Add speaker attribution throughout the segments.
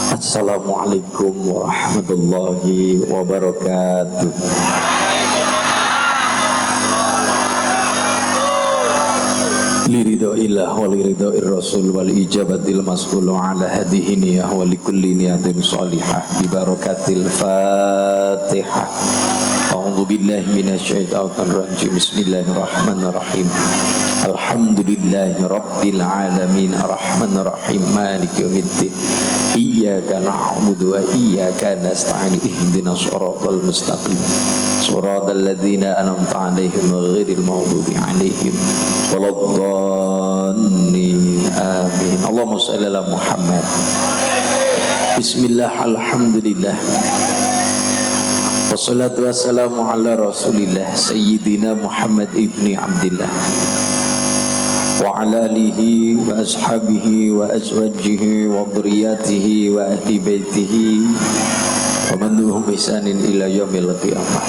Speaker 1: Assalamualaikum warahmatullahi wabarakatuh. Liridhoillah wa liridhoir rasul wal ijabatil mas'ulu ala hadihi niyah wa likulli niyatin salihah bi barakatil fatihah. A'udzu billahi minasyaitonir rajim. Bismillahirrahmanirrahim. Alhamdulillahi rabbil alamin arrahmanir rahim maliki yaumiddin. Iyyaka na'budu wa iyyaka nasta'in ihdinas shiratal mustaqim shiratal ladzina an'amta 'alaihim ghairil maghdubi 'alaihim waladdallin amin. Allahumma shalli ala Muhammad. Bismillah, alhamdulillah, wassalatu wassalamu ala rasulillah sayyidina Muhammad ibni Abdillah wa ala alihi wa ashabihi wa azwajihi wa dhurriyyatihi wa ahli baitihi wa man duhum bisanin ila yaumil qiyamah.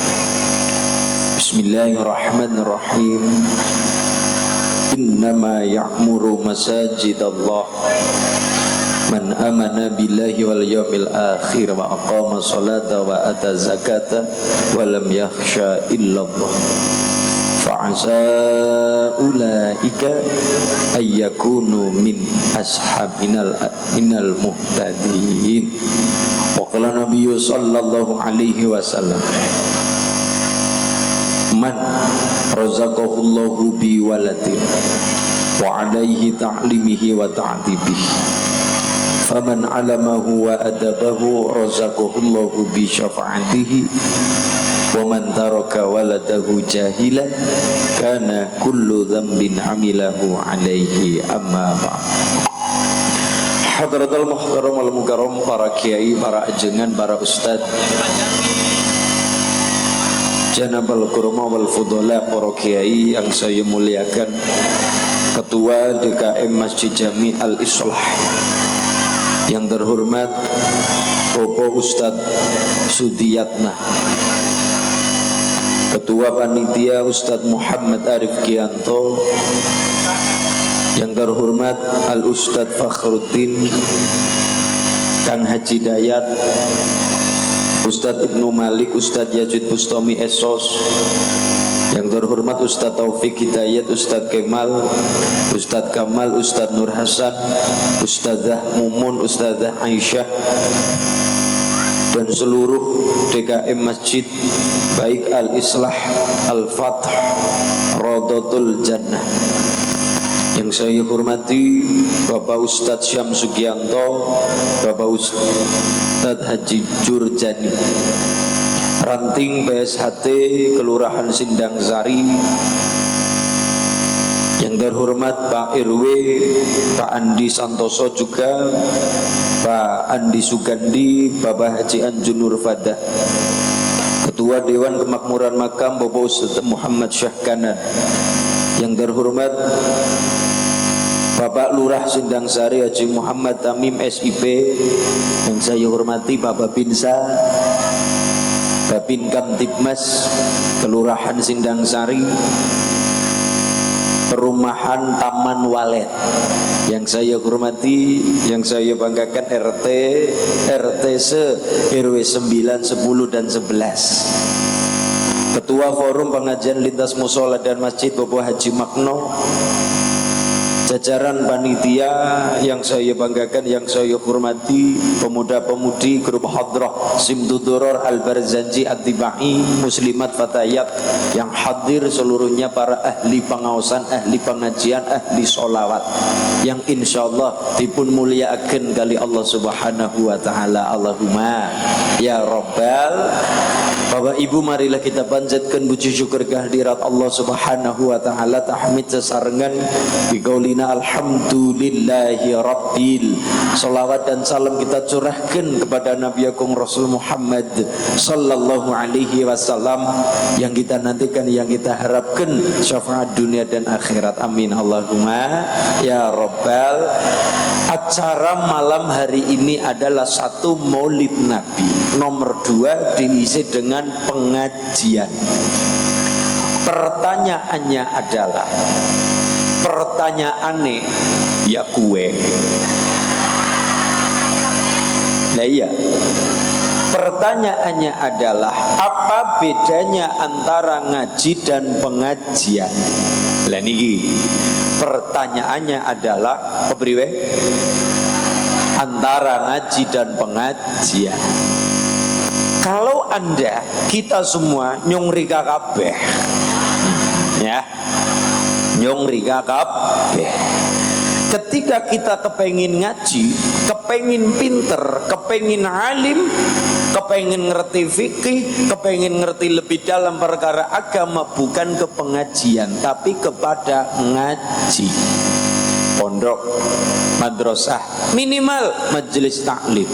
Speaker 1: Bismillahirrahmanirrahim. Innama ya'muru masajidallah man amana billahi wal yawmil akhir wa aqama salata wa ata zakata wa lam yakhsha illallah fa'asa ulaika ayyakunu min ashabinal muhtadin. Wa qala nabiyyu sallallahu alaihi wasallam man razaqahullahu bi waladin wa alaihi ta'limihi wa ta'dibihi faman alamahu wa adabahu razaqahullahu bi syafa'atihi wa man taraka waladahu jahilan kana kullu dhanbin amilahu alaihi amma ba'd. Hadratul muhtaram wal mukarram, para kiai, para ajengan, para ustad, janabal kurma wal fudhala, para kiai yang saya muliakan, Ketua DKM Masjid Jami Al-Islah yang terhormat Bapak Ustadz Sudiyatna, Ketua Panitia Ustadz Muhammad Arif Kianto, yang terhormat Al Ustadz Fakhruddin, Kang Haji Dayat, Ustadz Ibnu Malik, Ustadz Yazid Bustami Esos, yang terhormat Ustadz Taufik Hidayat, Ustadz Kemal, Ustadz Kamal, Ustadz Nur Hasan, Ustadzah Mumun, Ustadzah Aisyah, dan seluruh DKM Masjid baik Al-Islah, Al-Fath, Rodotul Jannah. Yang saya hormati Bapak Ustadz Syam Sugianto, Bapak Ustadz Haji Jurjani, Ranting PSHT Kelurahan Sindang Sari, yang terhormat Pak RW, Pak Andi Santoso, juga Pak Andi Sugandi, Bapak Haji Anjun Nurfadah, Ketua Dewan Kemakmuran Makam Bapak Ustadz Muhammad Syahkanan, yang terhormat Bapak Lurah Sindang Sari Haji Muhammad Tamim SIP, yang saya hormati Bapak Binsa, Babin Kamtibmas Kelurahan Sindang Sari, Perumahan Taman Walet, yang saya hormati, yang saya banggakan RT se RW 9, 10 dan 11, Ketua Forum Pengajian Lintas Musola dan Masjid Bapak Haji Makno, jajaran panitia yang saya banggakan, yang saya hormati, pemuda-pemudi grup Hadrah Simduduror Al-Barzanji At-Tibai, muslimat fatayat yang hadir seluruhnya, para ahli pengawasan, ahli pengajian, ahli sholawat, yang insyaallah dipun muliakan kali Allah subhanahu wa ta'ala. Allahumma ya Rabbal. Bapak Ibu, marilah kita panjatkan puji syukur kehadirat Allah subhanahu wa ta'ala, tahmid sesarengan biqaulina alhamdulillahi rabbil. Salawat dan salam kita curahkan kepada Nabi Agung Rasul Muhammad sallallahu alaihi wasallam, yang kita nantikan, yang kita harapkan syafaat dunia dan akhirat. Amin Allahumma ya Rabbal. Acara malam hari ini adalah satu Maulid Nabi, nomor 2 diisi dengan pengajian. Pertanyaannya adalah, pertanyaannya ya kue. Nah iya, pertanyaannya adalah apa bedanya antara ngaji dan pengajian? Lah niki pertanyaannya adalah kepriwe antara ngaji dan pengajian. Kalau Anda, kita semua nyongrika kabeh, ya, nyongrika kabeh. Ketika kita kepengin ngaji, kepengin pinter, kepengin alim, kepengin ngerti fikih, kepengin ngerti lebih dalam perkara agama, bukan ke pengajian, tapi kepada ngaji. Pondok, madrasah, minimal majelis taklim.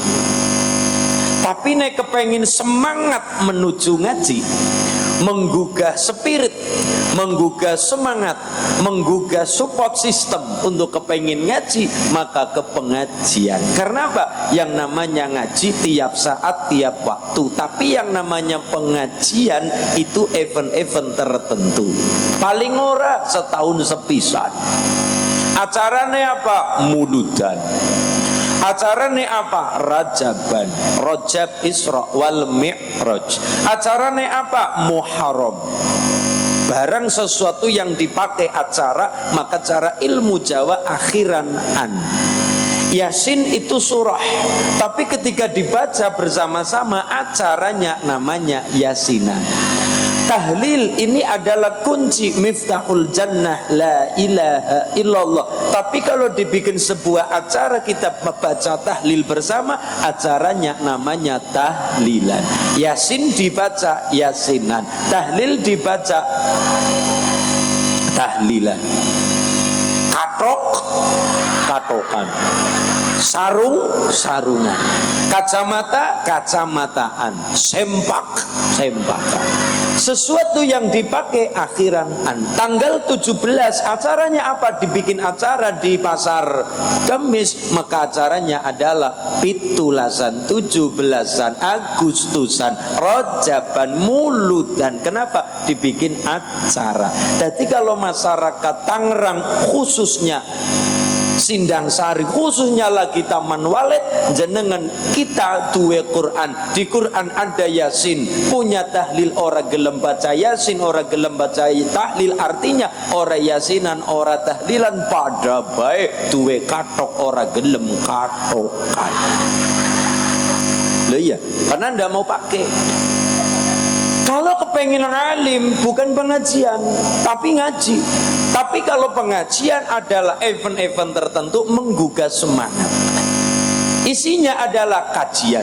Speaker 1: Tapi nek kepengin semangat menuju ngaji, menggugah spirit, menggugah semangat, menggugah support system untuk kepengin ngaji, maka ke pengajian. Karena apa? Yang namanya ngaji tiap saat, tiap waktu. Tapi yang namanya pengajian itu event-event tertentu. Paling ora setahun sepisan. Acaranya apa? Muludan. Acaranya apa? Rajaban, Rajab Isra wal Mi'raj. Acaranya apa? Muharram. Barang sesuatu yang dipakai acara, maka cara ilmu Jawa akhiran an. Yasin itu surah, tapi ketika dibaca bersama-sama acaranya namanya yasinan. Tahlil ini adalah kunci miftahul jannah, la ilaha illallah. Tapi kalau dibikin sebuah acara kita membaca tahlil bersama, acaranya namanya tahlilan. Yasin dibaca yasinan, tahlil dibaca tahlilan. Katok, katokan. Sarung, sarungan. Kacamata, kacamataan. Sempak, sempakan. Sesuatu yang dipakai akhiran an. Tanggal 17 acaranya apa? Dibikin acara di pasar Kemis, maka acaranya adalah pitulasan, 17-an Agustusan, Rajaban, Muludan. Kenapa? Dibikin acara. Jadi kalau masyarakat Tangerang khususnya Sindang Sari, khususnya lagi Taman Walid, jenengan kita duwe Quran. Di Quran ada Yasin, punya tahlil ora gelem baca Yasin, ora gelem baca tahlil, artinya ora yasinan, ora tahlilan, pada baik duwe katok ora gelem katokan. Loh iya, karena ndak mau pakai. Kalau kepengen alim bukan pengajian, tapi ngaji. Tapi kalau pengajian adalah event-event tertentu menggugah semangat. Isinya adalah kajian.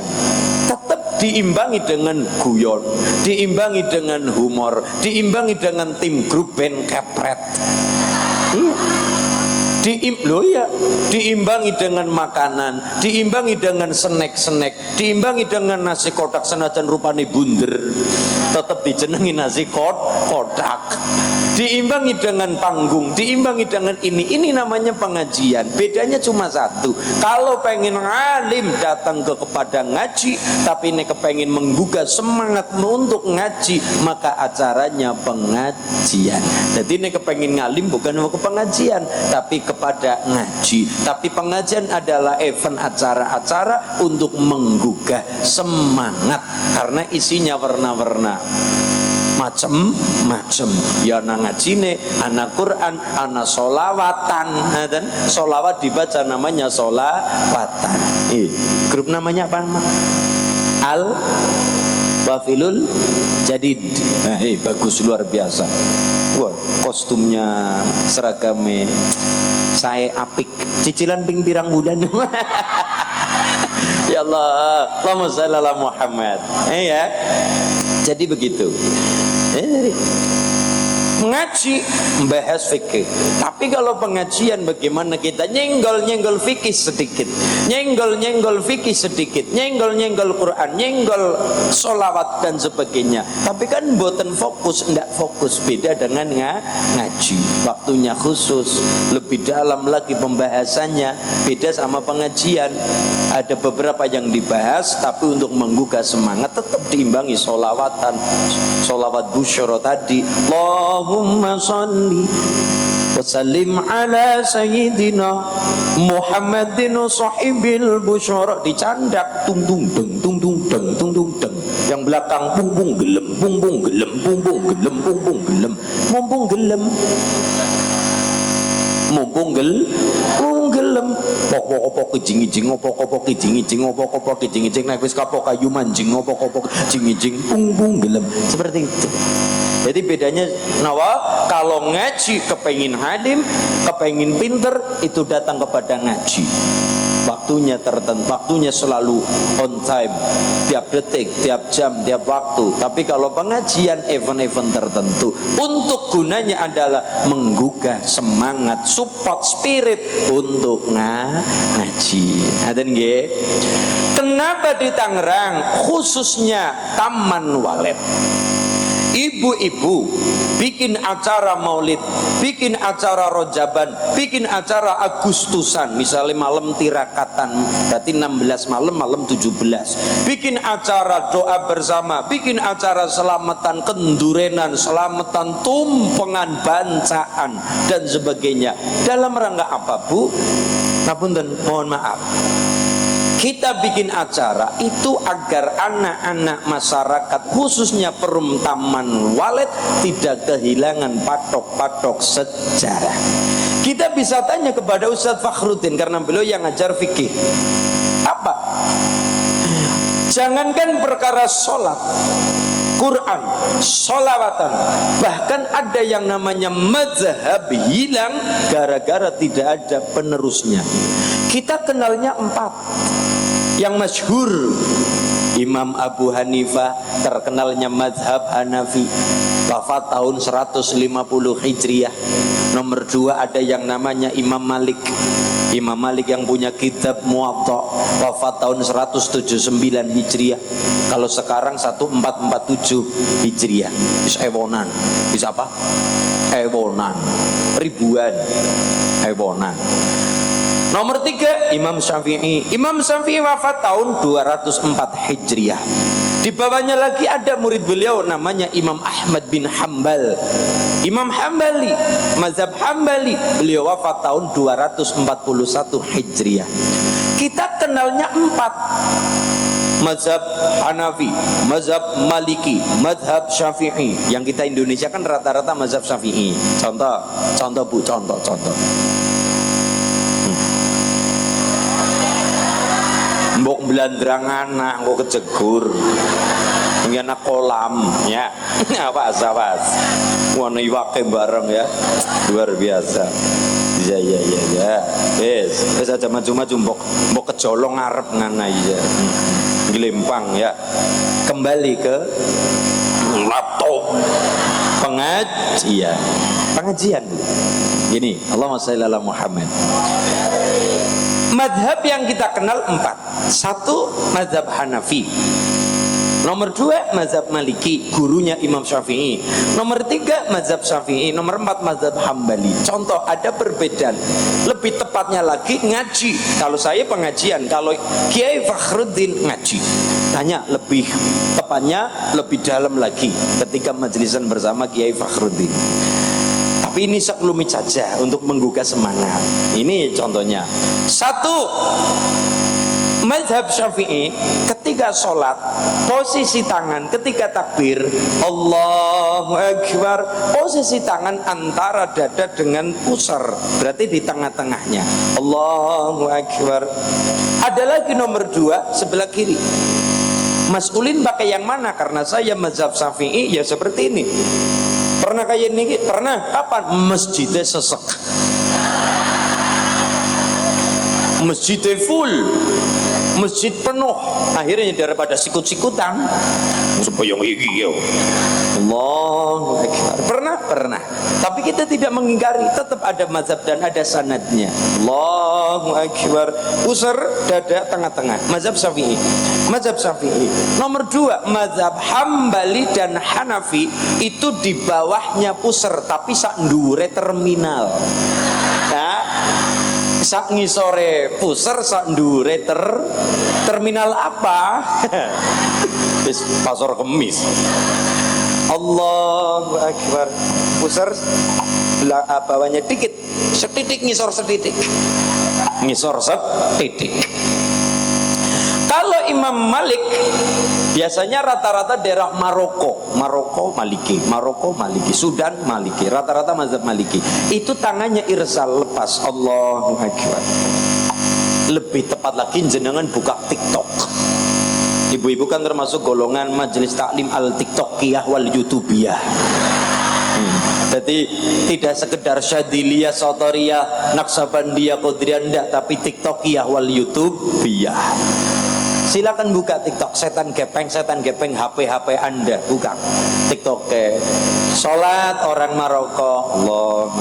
Speaker 1: Tetap diimbangi dengan guyon, diimbangi dengan humor, diimbangi dengan tim grup band kepret. Iya. Diimbangi dengan makanan, diimbangi dengan snack-snack, diimbangi dengan nasi kotak senajan rupane bunder, tetap dijenengi nasi kotak. Diimbangi dengan panggung, diimbangi dengan ini namanya pengajian. Bedanya cuma satu. Kalau pengen alim datang kepada ngaji, tapi ini kepengen menggugah semangat untuk ngaji, maka acaranya pengajian. Jadi ini kepengen ngalim bukan mau ke pengajian, tapi kepada ngaji. Tapi pengajian adalah event acara-acara untuk menggugah semangat, karena isinya warna-warna macem-macem. Ya ana ngajine, ana Quran, ana solawatan. Dan solawat dibaca namanya solawatan. Grup namanya apa? Al Wafilul Jadid. Nah, bagus, luar biasa. Wah, kostumnya, seragamnya saya apik. Cicilan ping pirang bulan. Ya Allah, Allahumma shalli ala Muhammad. Ya. Jadi begitu. Ngaji membahas fikih. Tapi kalau pengajian bagaimana kita nyenggol fikih sedikit, nyenggol fikih sedikit, nyenggol Quran, nyenggol solawat dan sebagainya. Tapi kan mboten fokus, ndak fokus. Beda dengan ngaji, waktunya khusus, lebih dalam lagi pembahasannya. Beda sama pengajian, ada beberapa yang dibahas, tapi untuk menggugah semangat tetap diimbangi solawatan, solawat busyara tadi. Allahumma sholli Wasallim ala sayyidina Muhammadin sahibil busyara. Dicandak tung tung deng tung tung deng tung tung deng. Yang belakang pung pung gelem pung pung gelem pung pung gelem pung pung gelem mumpung gelem mumpung gelem pok-pok kijing-kijing opok-opok kijing-kijing opok-opok kijing-kijing nek wis kapok kayu manjing opok-opok kijing-kijing pung gelem. Seperti itu. Jadi bedanya nawa kalau ngaji kepengin halim, kepengin pinter, itu datang kepada ngaji. Waktunya tertentu, waktunya selalu on time, tiap detik, tiap jam, tiap waktu. Tapi kalau pengajian event-event tertentu, untuk gunanya adalah menggugah semangat, support spirit untuk ngaji. Ada nggih? Kenapa di Tangerang khususnya Taman Walid? Ibu-ibu bikin acara maulid, bikin acara rojaban, bikin acara Agustusan, misalnya malam tirakatan, berarti 16 malam, malam 17. Bikin acara doa bersama, bikin acara selamatan kendurenan, selamatan tumpengan bancaan dan sebagainya. Dalam rangka apa, Bu? Ngapunten, mohon maaf. Kita bikin acara itu agar anak-anak masyarakat khususnya Perum Taman Walid tidak kehilangan patok-patok sejarah. Kita bisa tanya kepada Ustadz Fakhruddin karena beliau yang ngajar fikih. Apa? Jangankan perkara sholat, Quran, sholawatan, bahkan ada yang namanya mazhab hilang gara-gara tidak ada penerusnya. Kita kenalnya 4 yang masyhur. Imam Abu Hanifah, terkenalnya mazhab Hanafi, wafat tahun 150 Hijriah. Nomor 2 ada yang namanya Imam Malik. Imam Malik yang punya kitab Muwatta, wafat tahun 179 Hijriah. Kalau sekarang 1447 Hijriah. Bisa ewonan. Bisa apa? Ewonan. Ribuan. Ewonan. Nomor 3 Imam Syafi'i. Imam Syafi'i wafat tahun 204 Hijriah. Di bawahnya lagi ada murid beliau namanya Imam Ahmad bin Hambal. Imam Hambali, mazhab Hambali, beliau wafat tahun 241 Hijriah. Kita kenalnya 4. Mazhab Hanafi, mazhab Maliki, mazhab Syafi'i. Yang kita Indonesia kan rata-rata mazhab Syafi'i. Contoh Bu, contoh. Mbok belandrang anak, kok kejegur. Ini anak kolam, ya. Awas. Warna iwake bareng ya, luar biasa. Ya. Wes aja maju-maju, mbok kecolong ngarep ngana ya. Gelempang ya. Kembali ke laptop pengajian. Gini, Allahumma shalli ala Muhammad. Madhab yang kita kenal 4. 1 mazhab Hanafi. Nomor 2 mazhab Maliki, gurunya Imam Syafi'i. Nomor 3 mazhab Syafi'i. Nomor 4 mazhab Hambali. Contoh, ada perbedaan. Lebih tepatnya lagi ngaji. Kalau saya pengajian, kalau Kiai Fakhruddin ngaji. Tanya lebih tepatnya, lebih dalam lagi ketika majlisan bersama Kiai Fakhruddin. Tapi ini sekelumit saja untuk menggugah semangat. Ini contohnya. 1 mazhab Syafi'i, ketika sholat posisi tangan ketika takbir Allahu Akbar, posisi tangan antara dada dengan pusar, berarti di tengah-tengahnya. Allahu Akbar. Ada lagi nomor 2 sebelah kiri. Mas Ulin pakai yang mana? Karena saya mazhab Syafi'i ya seperti ini. Pernah kayak ini? Pernah. Kapan? Masjidnya sesek, masjidnya full, masjid penuh. Akhirnya daripada sikut-sikutan, supaya iki yo. Allahu Akbar. Pernah. Tapi kita tidak mengingkari, tetap ada mazhab dan ada sanadnya. Allahu Akbar. Pusar dada tengah-tengah. Mazhab Syafi'i. Nomor 2 mazhab Hambali dan Hanafi, itu di bawahnya pusar tapi sak ndure terminal. Nah, sak ngisore pusar, sak ndure terminal apa? Pasar Kemis. Allahu Akbar. Pusar bawahnya dikit, setitik ngisor setitik. Ngisor setitik. Kalau Imam Malik biasanya rata-rata daerah Maroko Maliki, Sudan Maliki, rata-rata mazhab Maliki. Itu tangannya irsal, lepas. Allahu Akbar. Lebih tepat lagi jenengan buka TikTok. Ibu-ibu kan termasuk golongan majelis taklim al TikTokiyah wal YouTubiyah. Jadi tidak sekedar Syadiliyah, Sotoriyah, Naksabandiyah, Qadriyah, enggak, tapi TikTokiyah wal YouTubiyah. Silakan buka TikTok, setan gepeng HP Anda, buka TikTok. Salat orang Maroko, Allah.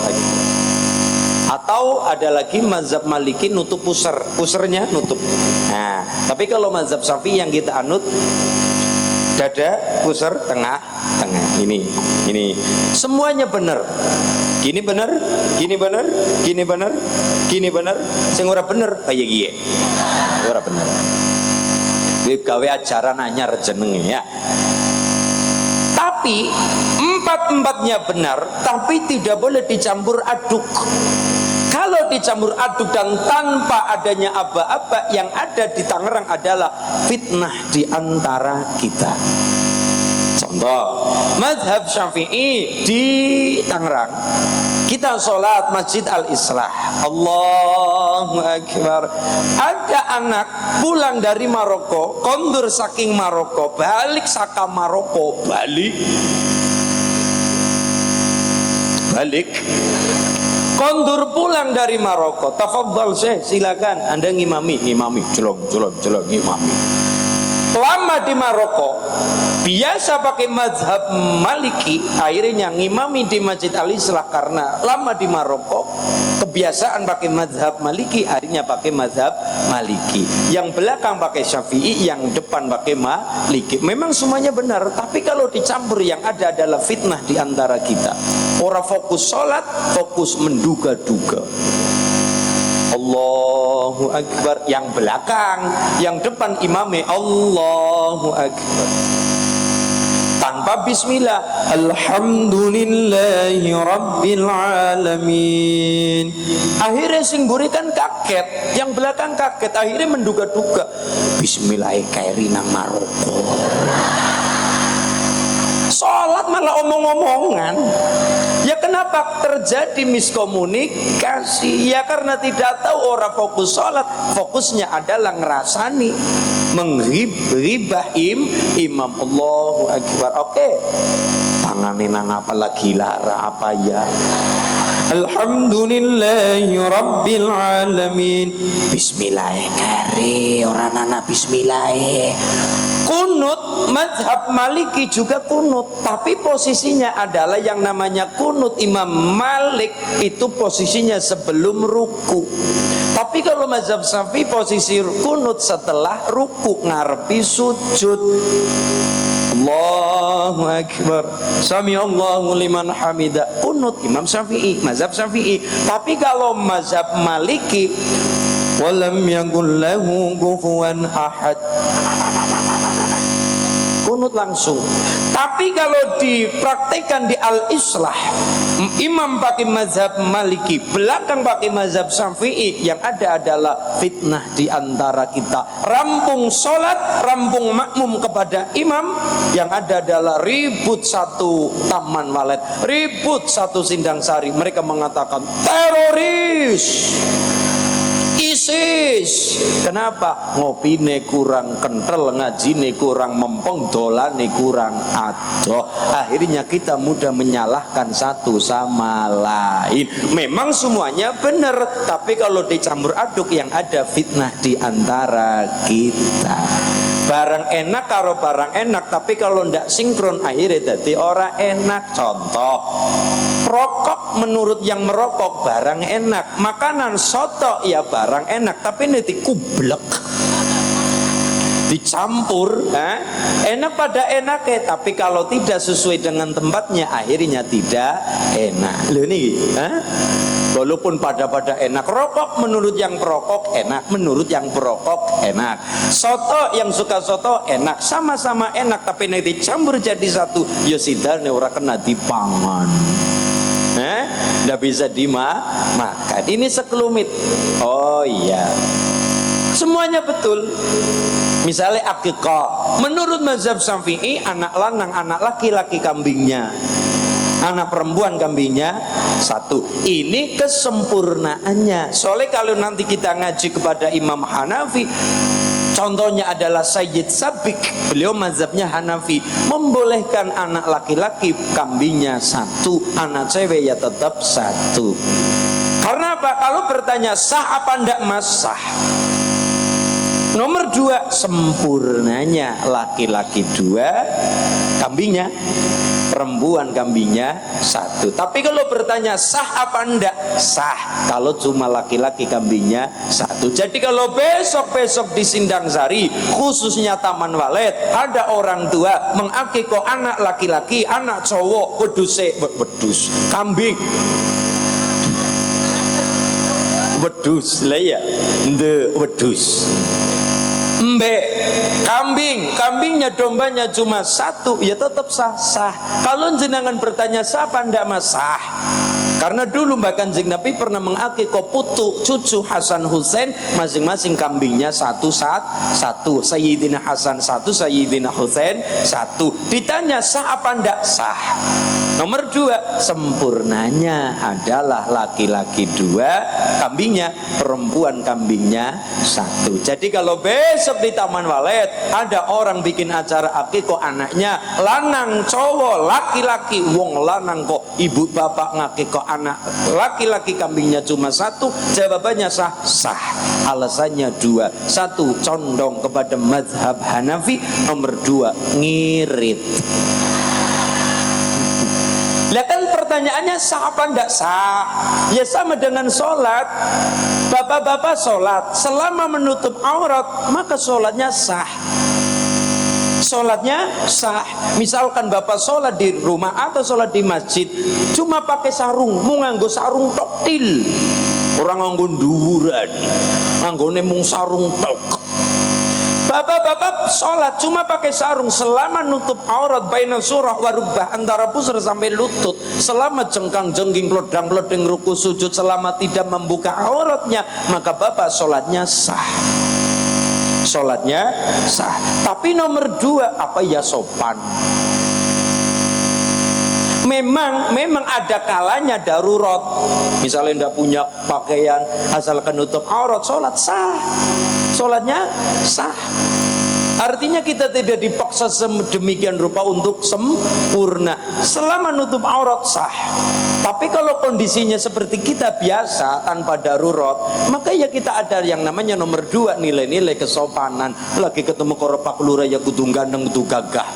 Speaker 1: Atau ada lagi mazhab Maliki nutup pusernya nutup. Nah, tapi kalau mazhab Syafi'i yang kita anut, dada, pusar, tengah. Ini semuanya benar. Gini benar. Sing ora bener kaya gie. Ora bener. Gawe ajaran anyar jenenge ya. Tapi empat-empatnya benar, tapi tidak boleh dicampur aduk. Kalau dicampur aduk dan tanpa adanya aba-aba, yang ada di Tangerang adalah fitnah di antara kita. Contoh, mazhab Syafi'i di Tangerang, kita sholat Masjid Al-Islah, Allahu Akbar. Ada anak pulang dari Maroko, kondur saking Maroko, balik saka Maroko, balik kondur pulang dari Maroko. Tafadhal Syekh, silakan Anda ngimami, jelong ngimami. Lama di Maroko, biasa pakai mazhab Maliki, akhirnya ngimami di Masjid Al-Islah. Karena lama di Maroko, kebiasaan pakai mazhab Maliki, akhirnya pakai mazhab Maliki. Yang belakang pakai Syafi'i, yang depan pakai Maliki. Memang semuanya benar, tapi kalau dicampur yang ada adalah fitnah di antara kita. Orang fokus sholat, fokus menduga-duga. Allahu Akbar. Yang belakang, yang depan imamnya Allahu Akbar. Tanpa bismillah, Alhamdulillahi Rabbil Alamin. Akhirnya sing mburi kan kaget, yang belakang kaget, akhirnya menduga-duga. Bismillah kairi nang Maroko. Sholat malah omong-omongan. Ya kenapa terjadi miskomunikasi? Ya karena tidak tahu orang fokus sholat, fokusnya adalah ngerasani, menghibah imam. Allahu Akbar. Oke, tanganin nang apa lagi lara apa ya? Alhamdulillahi Rabbil Alamin. Bismillahirrahmanirrahim. Orang anak bismillah. Kunut mazhab Maliki juga kunut, tapi posisinya adalah yang namanya kunut Imam Malik itu posisinya sebelum ruku. Tapi kalau mazhab Syafi'i posisi kunut setelah ruku, ngarepi sujud. Allahu Akbar. Sami Allahu liman hamidah. Kunut Imam Syafi'i, mazhab Syafi'i. Tapi kalau mazhab Maliki, walam yakul lahu kufuwan ahad, kunut langsung. Tapi kalau dipraktikkan di Al-Islah, imam pakai mazhab Maliki, belakang pakai mazhab Syafi'i, yang ada adalah fitnah di antara kita. Rampung sholat, rampung makmum kepada imam, yang ada adalah ribut satu taman walet, ribut satu sindang sari. Mereka mengatakan teroris, ISIS. Kenapa? Ngopine kurang kental, ngajine kurang mempeng, dolane kurang adoh. Akhirnya kita mudah menyalahkan satu sama lain. Memang semuanya benar, tapi kalau dicampur aduk yang ada fitnah di antara kita. Barang enak karo barang enak, tapi kalau ndak sinkron akhirnya jadi orang enak. Contoh, rokok menurut yang merokok barang enak, makanan soto ya barang enak, tapi nanti kublek. dicampur, enak pada enaknya, tapi kalau tidak sesuai dengan tempatnya akhirnya tidak enak. Loh nih, walaupun pada enak. Rokok menurut yang perokok enak, menurut yang perokok enak. Soto yang suka soto enak, sama-sama enak, tapi nek dicampur jadi satu, ya sidane ora kena dipangan. Nggak bisa dimakan. Ini sekelumit. Oh iya, semuanya betul. Misalnya akikah, menurut mazhab Syafi'i anak lanang, anak laki-laki kambingnya, anak perempuan kambingnya satu. Ini kesempurnaannya. Soalnya kalau nanti kita ngaji kepada Imam Hanafi, contohnya adalah Sayyid Sabik, beliau mazhabnya Hanafi, membolehkan anak laki-laki kambingnya satu, anak cewek ya tetap satu. Karena apa? Kalau bertanya sah apa ndak mas? Sah. Nomor dua, sempurnanya. Laki-laki dua kambingnya, perempuan kambingnya satu. Tapi kalau bertanya sah apa enggak? Sah kalau cuma laki-laki kambingnya satu. Jadi kalau besok-besok di Sindang Sari, khususnya Taman Walet, ada orang tua mengakikah anak laki-laki, anak cowok, wedus kambing, wedus lah ya, wedus. Kambingnya, dombanya cuma satu, ya tetap sah. Kalau jenengan bertanya sah apa ndak mas? Sah. Karena dulu Mbak Kanjeng Nabi pernah mengakikah putu cucu Hasan Husain, masing-masing kambingnya satu. Sayyidina Hasan satu, Sayyidina Husain satu. Ditanya sah apa ndak? Sah. Nomor dua, sempurnanya adalah laki-laki dua kambingnya, perempuan kambingnya satu. Jadi kalau besok di Taman Walet ada orang bikin acara akikah anaknya lanang cowok laki-laki, wong lanang kok ibu bapak ngakikah anak laki-laki kambingnya cuma satu, jawabannya sah. Alasannya dua. Satu, condong kepada mazhab Hanafi. Nomor dua, ngirit. Lihat kan pertanyaannya sah apa enggak? Sah. Ya sama dengan sholat. Bapak-bapak sholat selama menutup aurat, maka sholatnya sah. Sholatnya sah. Misalkan bapak sholat di rumah atau sholat di masjid cuma pakai sarung, mau nganggo sarung toktil, orang nganggo nduwuran, nganggone mung sarung tok. Bapak-bapak sholat cuma pakai sarung selama nutup aurat baina surah warubah, antara pusar sampai lutut, selama jengkang-jengking, pelodang-pelodeng, ruku sujud, selama tidak membuka auratnya, maka bapak sholatnya sah. Sholatnya sah. Tapi nomor dua, apa ya sopan. Memang ada kalanya darurat. Misalnya tidak punya pakaian, asalkan nutup aurat, sholat sah. Sholatnya sah. Artinya kita tidak dipaksa sedemikian rupa untuk sempurna. Selama nutup aurat sah. Tapi kalau kondisinya seperti kita biasa tanpa darurat, maka ya kita ada yang namanya nomor dua, nilai-nilai kesopanan. Lagi ketemu karo Pak Lurah ya kudu gandeng, kudu gagah.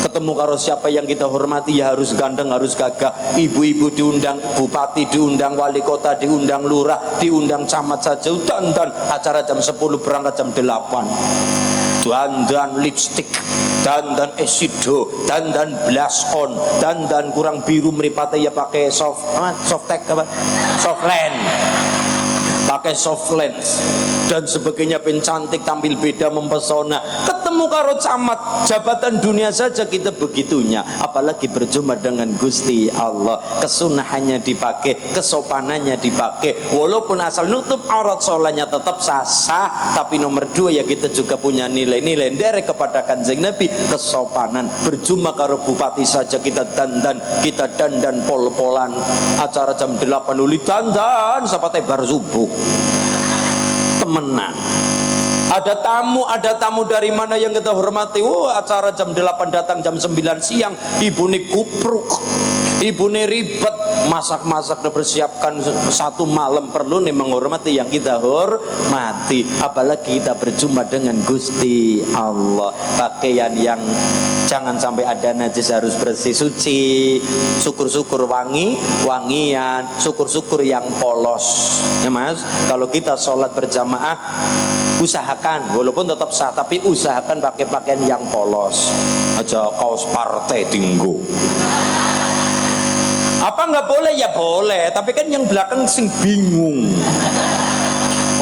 Speaker 1: Ketemu karo siapa yang kita hormati ya harus gandeng, harus gagah. Ibu-ibu diundang, bupati diundang, wali kota diundang, lurah diundang, camat saja dandan. Acara jam 10 berangkat jam 8. Dandan lipstick, dandan esido, dandan blush on, dandan kurang biru meripate ya pakai soft lens, pakai soft lens dan sebagainya, pencantik, tampil beda, mempesona. Ketemu karo camat, jabatan dunia saja kita begitunya, apalagi berjumpa dengan Gusti Allah. Kesunahannya dipakai, kesopanannya dipakai, walaupun asal nutup aurat sholatnya tetap sah. Tapi nomor dua ya kita juga punya nilai-nilai dari kepada Kanjeng Nabi, kesopanan. Berjumpa karo bupati saja kita dandan pol-polan, acara jam 8 uli dandan sampai bar subuh. Temenan. Ada tamu dari mana yang kita hormati. Acara jam 8 datang jam 9 siang, ibu nih kupruk, ibu nih ribet, masak-masak dan persiapkan satu malam, perlu nih menghormati yang kita hormati. Apalagi kita berjumpa dengan Gusti Allah. Pakaian yang jangan sampai ada najis, harus bersih suci. Syukur-syukur wangian, syukur-syukur yang polos. Ya Mas, kalau kita sholat berjamaah, usahakan usahakan, walaupun tetap sah, tapi usahakan pakai pakaian yang polos. Aja kaos partai tinggu. Apa nggak boleh? Ya boleh, tapi kan yang belakang sing bingung.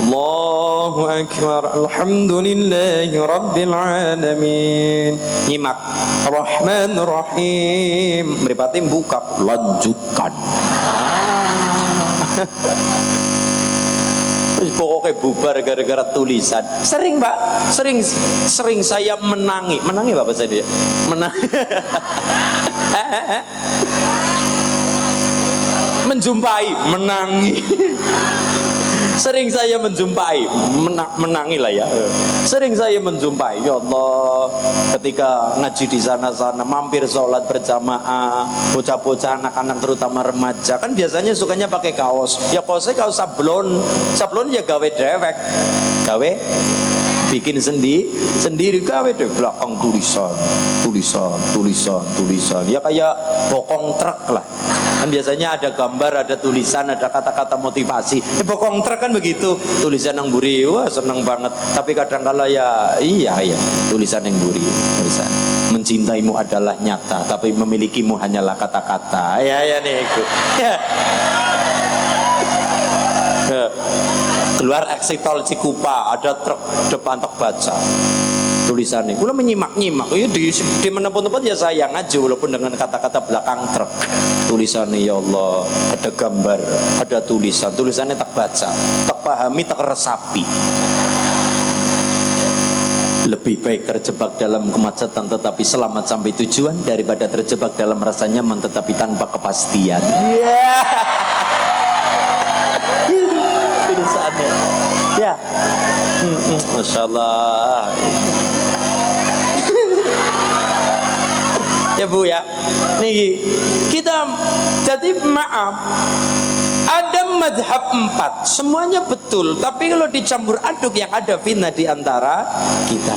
Speaker 1: Allahu Akbar, alhamdulillahi rabbil alamin. Nyimak Rahman Rahim. Meripati buka, lanjutkan. Pokoknya bubar gara-gara tulisan. Sering Pak, sering saya menangi Pak bahasa dia. Menangi. Menjumpai, menangi. Sering saya menjumpai, menangi lah ya. Sering saya menjumpai, ya Allah, ketika ngaji di sana-sana, mampir sholat berjamaah, bocah-bocah, anak-anak terutama remaja, kan biasanya sukanya pakai kaos. Ya kaosnya kaos sablon ya gawe dewek, gawe bikin sendiri gawe deh, belakang tulisan. Ya kayak bokong truk lah. Kan biasanya ada gambar, ada tulisan, ada kata-kata motivasi. Bokong truk kan begitu, tulisan yang buri, wah seneng banget. Tapi kadang-kala ya, iya, tulisan yang buri, tulisan. Mencintaimu adalah nyata, tapi memilikimu hanyalah kata-kata. Ya nih, ya. Keluar exit tol Cikupa, ada truk depan tak baca tulisannya. Ulah menyimak-nyimak. Ya di mana-pun ya saya ngaji walaupun dengan kata-kata belakang truk. Tulisannya ya Allah, ada gambar, ada tulisannya tak baca, tak pahami, tak resapi. Lebih baik terjebak dalam kemacetan tetapi selamat sampai tujuan daripada terjebak dalam rasa nyaman tetapi tanpa kepastian. Yeah. Tulisannya. Ya. Masya Allah. Ya Bu ya. Nih kita jadi maaf. Ada madhab 4, semuanya betul, tapi kalau dicampur aduk yang ada fitnah di antara kita.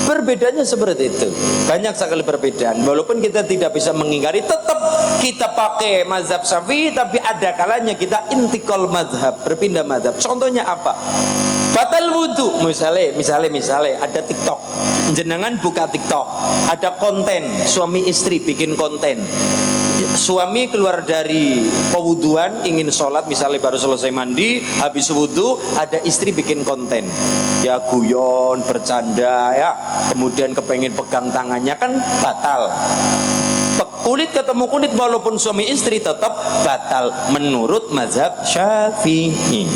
Speaker 1: Perbedaannya seperti itu. Banyak sekali perbedaan. Walaupun kita tidak bisa mengingkari, tetap kita pakai mazhab Syafi'i, tapi ada kalanya kita intikal mazhab, berpindah mazhab. Contohnya apa? Batal wudu. Misalnya ada TikTok. Jenengan buka TikTok, ada konten suami istri bikin konten. Suami keluar dari pewuduan ingin sholat, misalnya baru selesai mandi, habis wudu, ada istri bikin konten, ya guyon, bercanda, ya kemudian kepengen pegang tangannya, kan batal. Kulit ketemu kulit walaupun suami istri tetap batal menurut mazhab Syafi'i.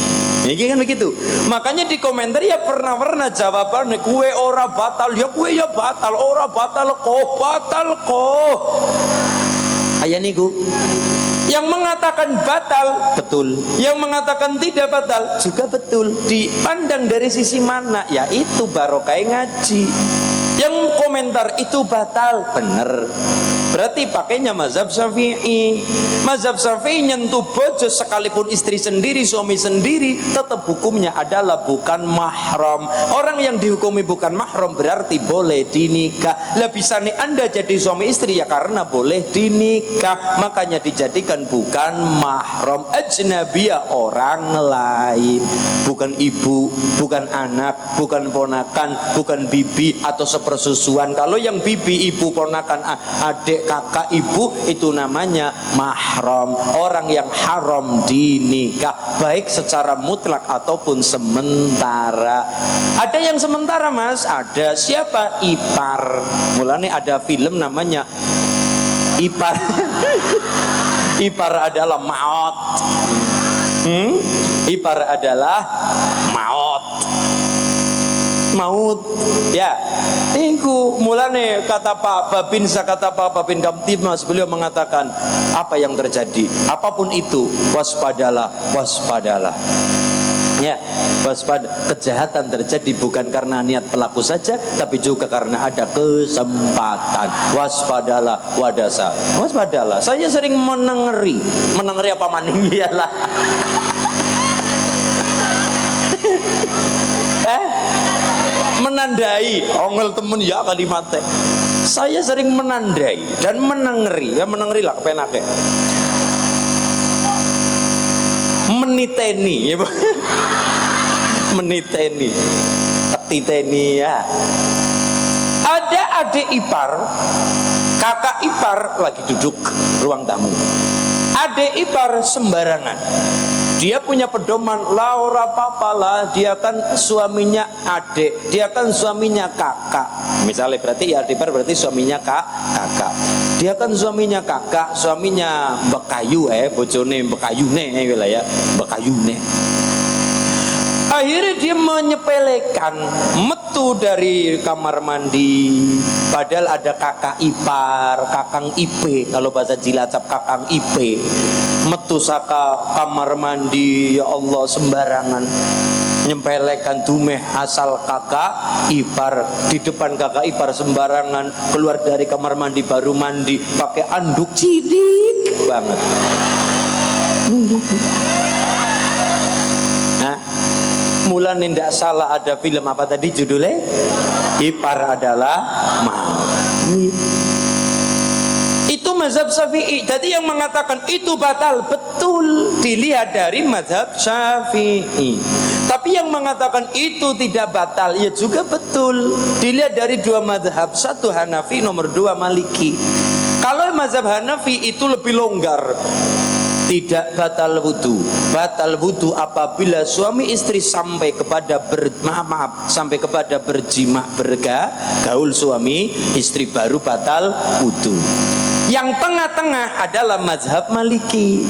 Speaker 1: Ini kan begitu. Makanya di komentar ya pernah jawabannya kue ora batal, ya kue ya batal, ora batal kok. Ayah niku. Yang mengatakan batal betul, yang mengatakan tidak batal juga betul. Dipandang dari sisi mana? Ya itu barokah ngaji. Yang komentar itu batal, bener. Berarti pakainya mazhab Syafi'i. Mazhab Syafi'i nyentuh bojo sekalipun istri sendiri, suami sendiri, tetap hukumnya adalah bukan mahram. Orang yang dihukumi bukan mahram berarti boleh dinikah. Lah bisa nih Anda jadi suami istri ya karena boleh dinikah, makanya dijadikan bukan mahram. Ajnabiyah, orang lain, bukan ibu, bukan anak, bukan ponakan, bukan bibi atau sepersusuan. Kalau yang bibi, ibu, ponakan, adik, kakak, ibu itu namanya mahram, orang yang haram dinikah, baik secara mutlak ataupun sementara. Ada yang sementara Mas, ada siapa? Ipar. Mulanya ada film namanya Ipar. Ipar adalah maut. Ipar adalah maut. Ya, itu mulane kata Pak Babin Kamtibmas, beliau mengatakan apa yang terjadi, apapun itu waspadalah. Ya, waspada. Kejahatan terjadi bukan karena niat pelaku saja, tapi juga karena ada kesempatan. Waspadalah, wadasa. Waspadalah. Saya sering menengeri apa maning iyalah. Menandai, ongel temen ya kalimatnya. Saya sering menandai dan menengeri, ya menengeri lah kepenake. Meniteni, ya. meniteni, petiteni ya. Ada adik ipar, kakak ipar lagi duduk ruang tamu. Adik ipar sembarangan. Dia punya pedoman, Laura papalah, dia kan suaminya adik, dia kan suaminya kakak. Misalnya berarti ya adik ipar berarti suaminya kakak. Dia kan suaminya kakak, suaminya bekayu bojone bekayune wilayah bekayune. Akhirnya dia menyepelekan, metu dari kamar mandi, padahal ada kakak ipar, kakang ipe, kalau bahasa Cilacap kakang ipe, metu saka kamar mandi, ya Allah sembarangan, nyempelekan dumeh asal kakak ipar, di depan kakak ipar sembarangan, keluar dari kamar mandi baru mandi, pakai anduk cilik banget. Nah, mulai tidak salah ada film apa tadi judulnya? Ipar adalah maut. Itu mazhab Syafi'i. Jadi yang mengatakan itu batal betul dilihat dari mazhab Syafi'i. Tapi yang mengatakan itu tidak batal ya juga betul dilihat dari dua mazhab, satu Hanafi, nomor dua Maliki. Kalau mazhab Hanafi itu lebih longgar. Tidak batal wudu. Batal wudu apabila suami istri sampai kepada sampai kepada berjima bergaul suami istri baru batal wudu. Yang tengah-tengah adalah mazhab Maliki.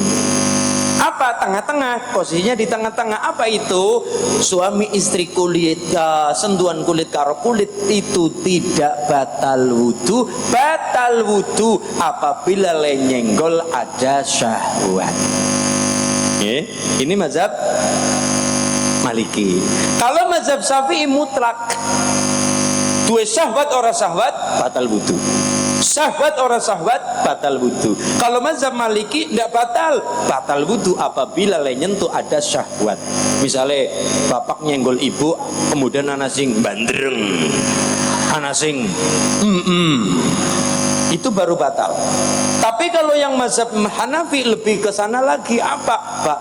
Speaker 1: Apa tengah-tengah? Posisinya di tengah-tengah. Apa itu? Suami istri kulit sentuhan kulit karo kulit itu tidak batal wudu. Batal wudu apabila lenyenggol ada syahwat. Ini mazhab Maliki. Kalau mazhab Syafi'i mutlak, dua syahwat orang syahwat batal wudu. Syahwat orang syahwat batal wudu. Kalau mazhab Maliki tidak batal wudu apabila lenyentuh ada syahwat. Misalnya bapak nyenggol ibu, kemudian anak sing bandreng, anak sing itu baru batal. Tapi kalau yang mazhab Hanafi lebih ke sana lagi, apa Pak?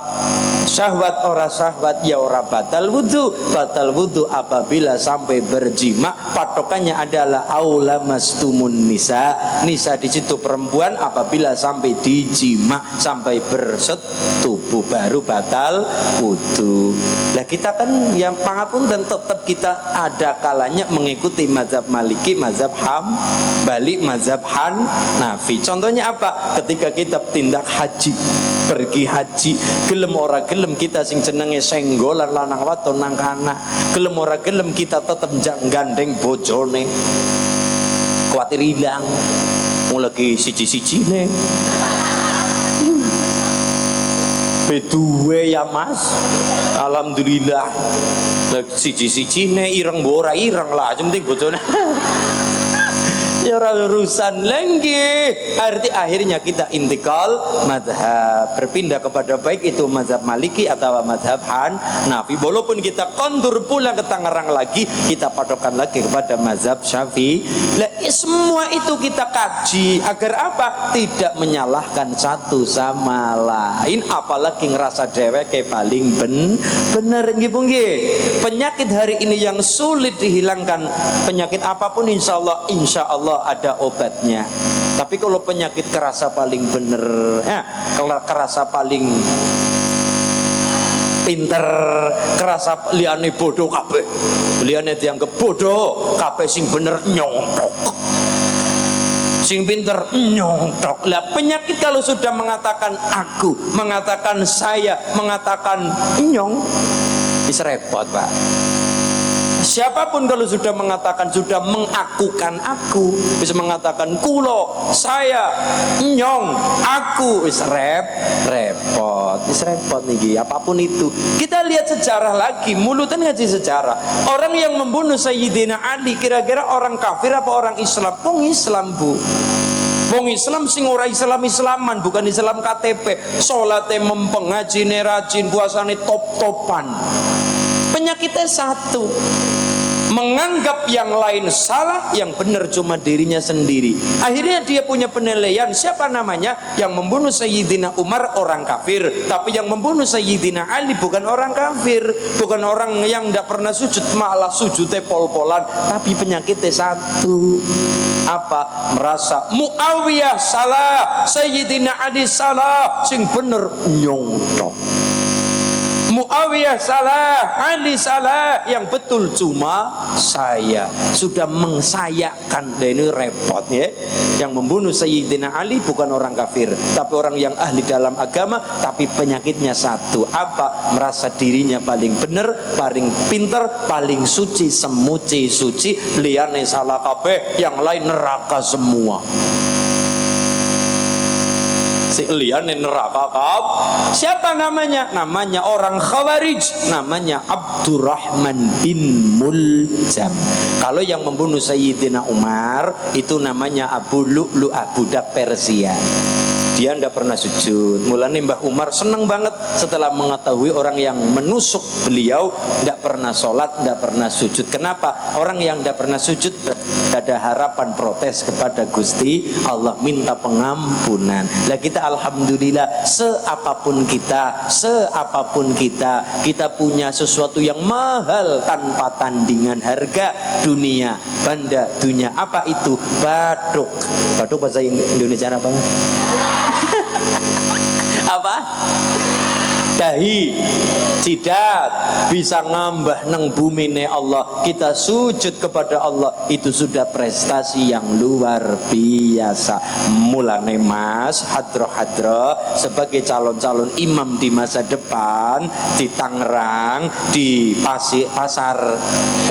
Speaker 1: Syahwat ora syahwat ya ora batal wudu. Batal wudu apabila sampai berjima. Patokannya adalah aula mastumun nisa. Nisa di situ perempuan apabila sampai dijima, sampai bersetubuh baru batal wudu. Nah kita kan yang pangapun dan tetap kita ada kalanya mengikuti mazhab Maliki, mazhab Hambali, mazhab Hanafi. Contohnya apa? Ketika kita tindak haji, pergi haji, gelem ora gelem kita sing jenenge senggolan lanang wadon nang kana, gelem ora gelem kita tetep gandeng bojone, kuwatir ilang mulai siji-sijine B2 ya mas, alhamdulillah siji-sijine ireng bora ireng lah, penting bojone ya urusan lagi. Arti akhirnya kita intikal mazhab, berpindah kepada baik itu mazhab Maliki atau mazhab Hanafi. Walaupun kita kondur pulang ke Tangerang lagi, kita patokan lagi kepada mazhab Syafi'i. Semua itu kita kaji agar apa? Tidak menyalahkan satu sama lain, apalagi ngerasa dewek kayak paling bener nggih. Penyakit hari ini yang sulit dihilangkan, penyakit apapun insya Allah ada obatnya. Tapi kalau penyakit kerasa paling bener, kalau kerasa paling pinter, kerasa liane bodoh kabeh, liane dianggap bodoh kabeh, sing bener nyontok, sing pinter nyontok. Lah penyakit kalau sudah mengatakan aku, mengatakan saya, mengatakan nyong, bisa repot Pak. Siapapun kalau sudah mengatakan, sudah mengakukan aku, bisa mengatakan kulo, saya, nyong, aku, wis repot nih. Apapun itu, kita lihat sejarah lagi, mulutan ngaji sejarah. Orang yang membunuh Sayyidina Ali kira-kira orang kafir apa orang Islam? Wong Islam bu. Wong Islam sing ora Islam-islaman, bukan Islam KTP. Salate mempeng, ngajine rajin, puasane top-topan. Penyakitnya satu, menganggap yang lain salah, yang benar cuma dirinya sendiri. Akhirnya dia punya penilaian, siapa namanya yang membunuh Sayyidina Umar orang kafir, tapi yang membunuh Sayyidina Ali bukan orang kafir, bukan orang yang tidak pernah sujud, malah sujudnya pol-polan, tapi penyakitnya satu. Apa? Merasa Muawiyah salah, Sayyidina Ali salah, sing bener nyongtok. Muawiyah salah, Ali salah, yang betul cuma saya. Sudah mengsayakan, dan ini repot ya. Yang membunuh Sayyidina Ali bukan orang kafir, tapi orang yang ahli dalam agama, tapi penyakitnya satu. Apa? Merasa dirinya paling benar, paling pinter, paling suci, semuci suci, liyane salah kabeh, yang lain neraka semua. Liyane neraka kab. Siapa namanya? Namanya orang Khawarij, namanya Abdurrahman bin Muljam. Kalau yang membunuh Sayyidina Umar itu namanya Abu Lu'lu'ah, budak Persia. Dia tidak pernah sujud. Mulanya Mbah Umar senang banget setelah mengetahui orang yang menusuk beliau tidak pernah sholat, tidak pernah sujud. Kenapa? Orang yang tidak pernah sujud ada harapan protes kepada Gusti Allah, minta pengampunan. Lah kita alhamdulillah, seapapun kita punya sesuatu yang mahal tanpa tandingan, harga dunia, benda dunia. Apa itu? Baduk. Baduk bahasa Indonesia apa? Apa? Dahi, jidat, bisa ngambah nang bumine Allah. Kita sujud kepada Allah, itu sudah prestasi yang luar biasa. Mulane Mas, hadroh-hadroh sebagai calon-calon imam di masa depan, di Tangerang, di Pasar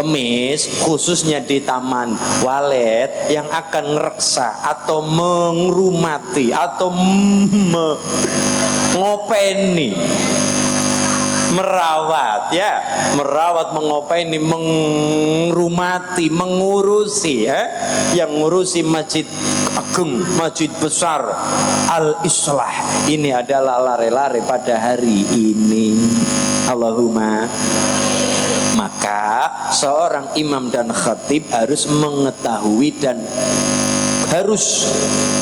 Speaker 1: Kemis, khususnya di Taman Walet, yang akan ngereksa atau mengrumati atau ngopeni, merawat ya, merawat, mengopeni, mengrumati, mengurusi ya, yang ngurusi Masjid Agung, Masjid Besar Al-Islah ini adalah lare-lare pada hari ini. Allahumma. Maka seorang imam dan khatib harus mengetahui dan harus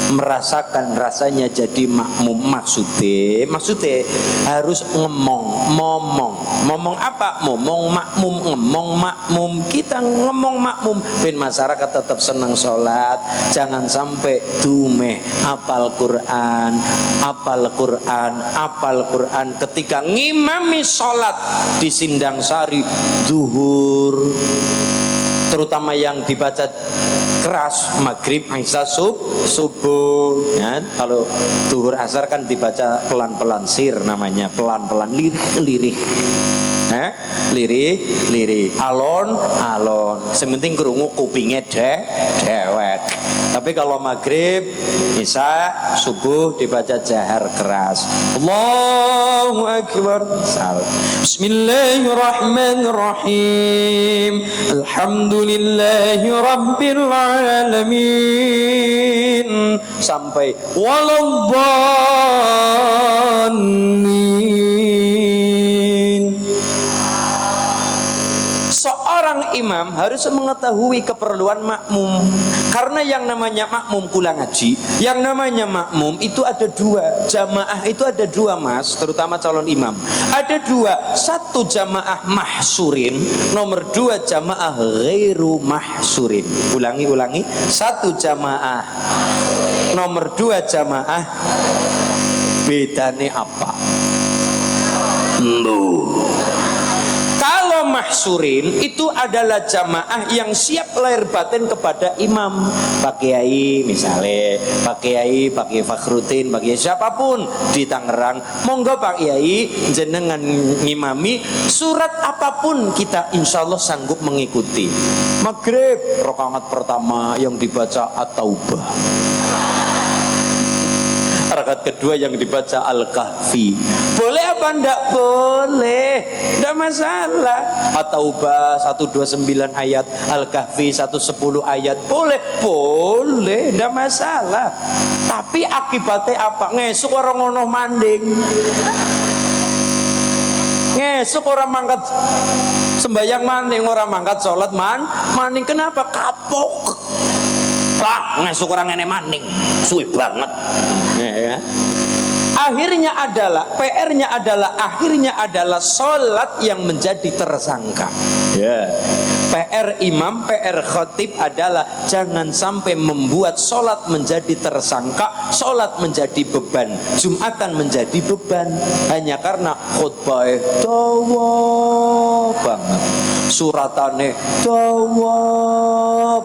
Speaker 1: merasakan rasanya jadi makmum. Maksudnya harus ngomong apa? Ngomong makmum. Kita ngomong makmum ben masyarakat tetap senang sholat. Jangan sampai dumeh apal Quran ketika ngimami sholat di Sindang Sari zuhur, terutama yang dibaca keras, maghrib, isya, subuh ya. Kalau zuhur asar kan dibaca pelan-pelan, sir namanya, pelan-pelan, lirik alon sementing krungu kupinge dewek. Tapi kalau maghrib, isya, subuh dibaca jahar keras. Allahu akbar. Bismillahirrahmanirrahim. Alhamdulillahi rabbil alamin sampai waladhdallin. Seorang imam harus mengetahui keperluan makmum. Karena yang namanya makmum kula ngaji, yang namanya makmum itu ada dua. Jamaah itu ada dua, Mas, terutama calon imam. Ada dua, satu jamaah mahsurin, nomor dua jamaah ghairu mahsurin. Ulangi, satu jamaah, nomor dua jamaah. Bedane apa? Kalau mahsurin itu adalah jamaah yang siap lahir batin kepada imam. Pak Kiai misalnya, Pak Kiai Fakhruddin, Pak Kiai siapapun di Tangerang, monggo Pak Kiai jenengan ngimami, surat apapun kita insya Allah sanggup mengikuti. Maghrib rakaat pertama yang dibaca At-Taubah, rakaat kedua yang dibaca Al-Kahfi. Boleh apa enggak? Boleh, enggak masalah. At-Taubah 129 ayat, Al-Kahfi 110 ayat. Boleh, enggak masalah. Tapi akibatnya apa? Ngesuk orang ngono manding, ngesuk orang mangkat Sembayang maning orang mangkat sholat maning kenapa kapok? Lah ngesuk orang ini maning suwe banget ya. Akhirnya adalah PR-nya adalah sholat yang menjadi tersangka ya. PR imam, PR khatib adalah jangan sampai membuat sholat menjadi tersangka, sholat menjadi beban, Jumatan menjadi beban hanya karena khutbah dawa banget, suratane dawa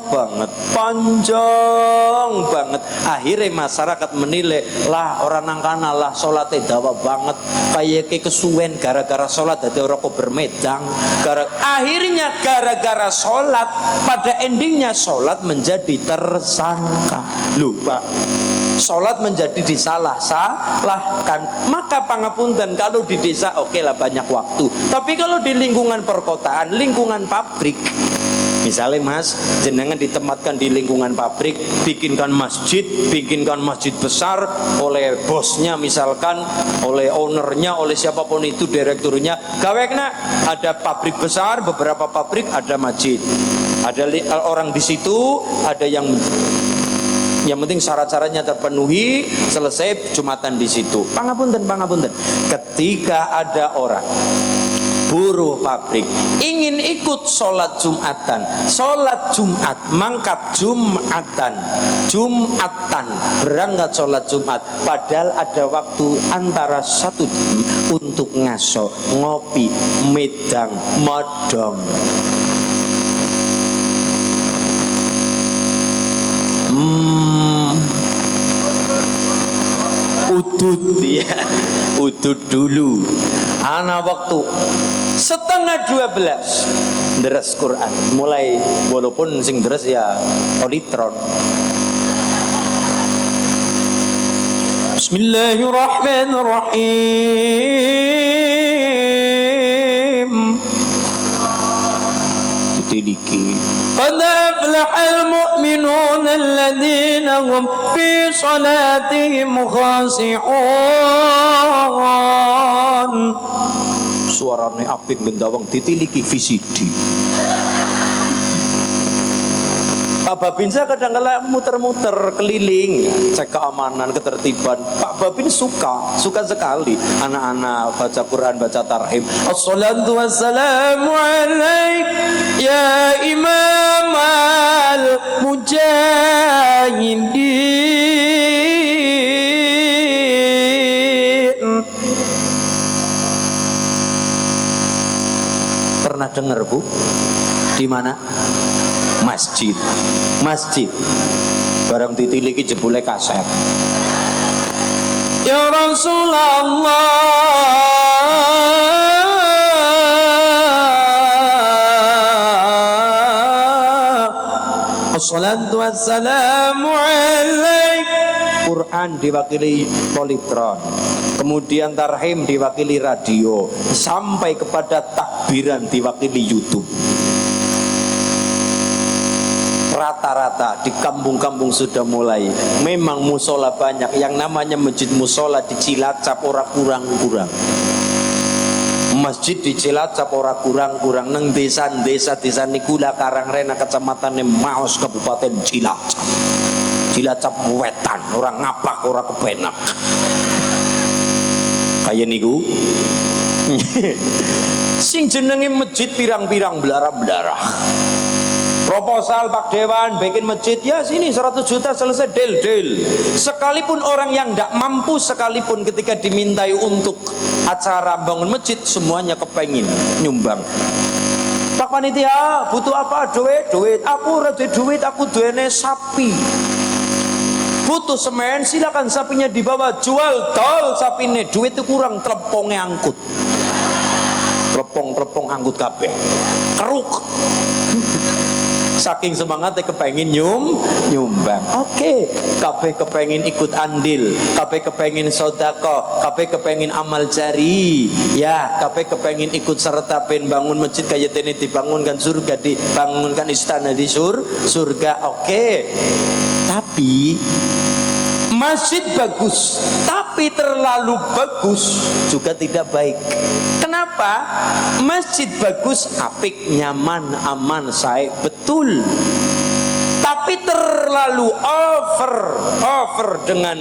Speaker 1: banget, panjang banget. Akhirnya masyarakat menilai lah orang nangkana lah sholatnya dawa banget, kayak kesuwen gara-gara sholat ada rokok bermedang. Akhirnya gara-gara sholat, pada endingnya sholat menjadi tersangka. Lupa sholat menjadi disalah-salahkan. Maka pangapunten, kalau di desa oke lah banyak waktu, tapi kalau di lingkungan perkotaan, lingkungan pabrik, misalnya mas, jenengan ditempatkan di lingkungan pabrik, bikinkan masjid besar oleh bosnya, misalkan oleh ownernya, oleh siapapun itu, direkturnya, gawekna ada pabrik besar, beberapa pabrik ada masjid, ada orang di situ, ada yang penting syarat-syaratnya terpenuhi, selesai Jumatan di situ. Pangapunten. Ketika ada orang buruh pabrik ingin ikut sholat Jumatan, sholat Jumat, mangkat Jumatan, berangkat sholat Jumat, padahal ada waktu antara 1 jam untuk ngaso, ngopi, medang, modong. Udut dulu. Ana waktu 11:30 deres Quran. Mulai walaupun sing deres ya olitron. Bismillahirrahmanirrahim. Tiliki. Qad aflahal mu'minun alladhina hum fi salatihim khashi'un. Suarane apik gendawang ditiliki VCD. Pak Babinsa kadang-kala muter-muter keliling cek keamanan, ketertiban. Pak Babin suka sekali anak-anak baca Quran, baca tarhim. Assalatu wassalamu alaik ya imam al-mujahidin. Pernah dengar Bu? Di mana? Masjid. Barang ditiliki jebule kaset. Ya Rasulullah, assalatu wassalamu alaik. Quran diwakili politron, kemudian tarhim diwakili radio, sampai kepada takbiran diwakili YouTube. Rata-rata di kampung-kampung sudah mulai. Memang musola banyak. Yang namanya masjid musola di Cilacap ora kurang-kurang. Masjid di Cilacap ora kurang-kurang. Neng desa Nikula Karangrena kecamatan Maos Kabupaten Cilacap. Cilacap Wetan, orang ngapak ora kepenak. Kayak niku. Sing jenenge masjid pirang-pirang belarah-belarah. Proposal Pak Dewan bikin masjid, ya sini 100 juta selesai, del. Sekalipun orang yang tidak mampu, sekalipun ketika dimintai untuk acara bangun masjid, semuanya kepengin nyumbang. Pak panitia butuh apa? Duit. Aku rada duit, aku duene sapi. Butuh semen, silakan sapinya dibawa, jual tol sapine. Duit itu kurang, telepongnya angkut. Telepong angkut kabeh. Keruk. Saking semangatnya kepengin nyumbang. Oke, kabeh kepengin ikut andil, kabeh kepengin sodako, kabeh kepengin amal jari, ya, kabeh kepengin ikut serta ben bangun masjid kayak ini, dibangunkan surga, dibangunkan istana di surga. Oke, tapi masjid bagus, tapi terlalu bagus juga tidak baik. Kenapa? Kenapa? Masjid bagus, apik, nyaman, aman, sae, betul. Tapi terlalu over dengan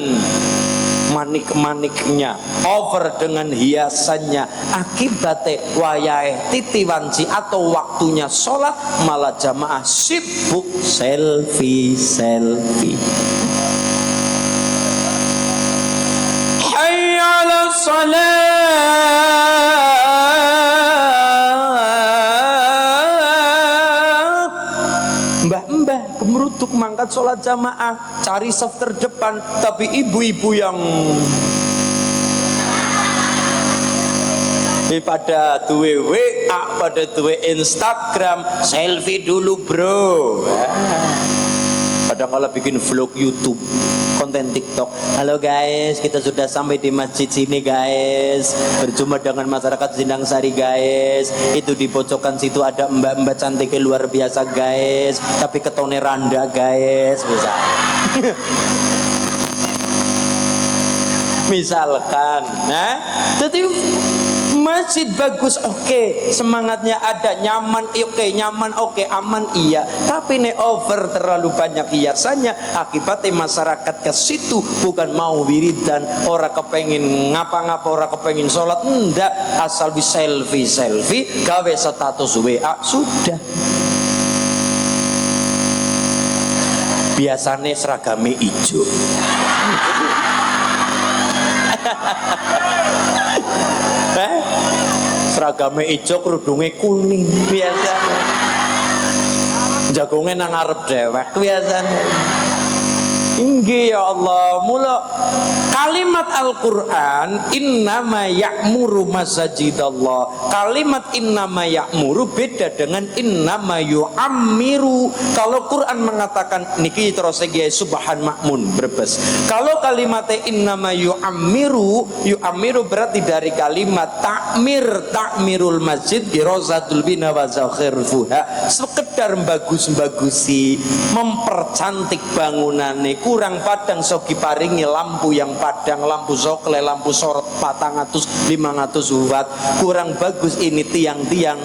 Speaker 1: manik-maniknya, over dengan hiasannya, akibatnya wayahe titiwanci atau waktunya sholat malah jamaah sibuk selfie. Hayya 'alas shalah, mbah gemeruduk mangkat sholat jamaah, cari saf terdepan, tapi ibu-ibu yang pada duwe WA, pada duwe Instagram, selfie dulu bro. Kadang kala bikin vlog YouTube, konten TikTok. Halo guys, kita sudah sampai di masjid sini guys. Berjumpa dengan masyarakat Sindang Sari guys. Itu di pojokan situ ada mbak-mbak cantik luar biasa guys. Tapi ketone randa guys, bisa. Misalkan, nah, jadi masjid bagus, oke, semangatnya ada, nyaman, oke, aman, iya. Tapi nek over terlalu banyak hiasannya, akibatnya masyarakat ke situ bukan mau wiridan, orang kepengen ngapa-ngapa, orang kepengen sholat, enggak, asal di selfie, gawe status WA, sudah. Biasanya seragamnya hijau. Seragamnya hijau, kerudungnya kuning biasanya, jagungnya nang ngarep dewek biasanya. Inggih ya Allah, mula kalimat Al-Qur'an innama ya'muru masajidallah. Kalimat innama ya'muru beda dengan innama yu'ammiru. Kalau Quran mengatakan niki terus iki subhan makmun Brebes. Kalau kalimatnya innama yu'ammiru berarti dari kalimat takmirul masjid girazatul bina wa zakhirfuha, sekedar bagus-bagusi, mempercantik bangunane. Kurang padang sogi paringi lampu yang padang, lampu sokle, lampu sorot 400-500 watt. Kurang bagus ini tiang-tiang.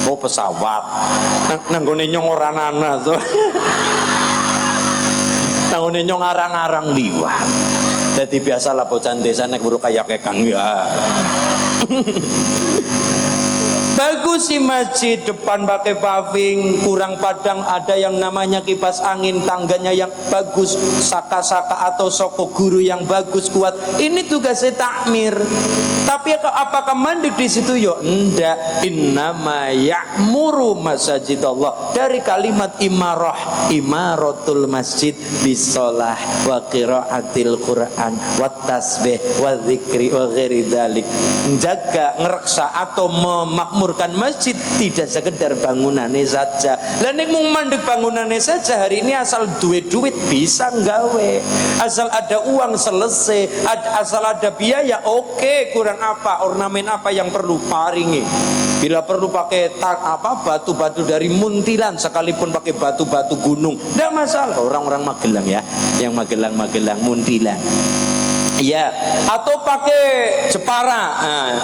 Speaker 1: Oh pesawat nanggone nyong ora ana to. Nanggone nyong arang-arang liwat. Jadi biasalah bocah desa nek buru kayak Kang ya. Bagus sih masjid, depan pakai paving, kurang padang ada yang namanya kipas angin, tangganya yang bagus, saka-saka atau soko guru yang bagus kuat. Ini tugasnya takmir. Tapi apakah mandek di situ? Yo enggak. Innama ya'muru masajidallah, dari kalimat imaratul masjid bisolah wa qiraatil Quran wa tasbih wa dzikri wa ghairi dzalik. Menjaga, ngereksa atau memakmurkan masjid tidak sekedar bangunannya saja. Lah nek mung mandek bangunannya saja, hari ini asal duit bisa nggawe, asal ada uang selesai, asal ada biaya oke. Kurang apa, ornamen apa yang perlu paringi. Bila perlu pakai batu-batu dari Muntilan, sekalipun pakai batu-batu gunung, tidak masalah. Orang-orang Magelang ya, yang Magelang Muntilan. Ya, atau pakai Jepara,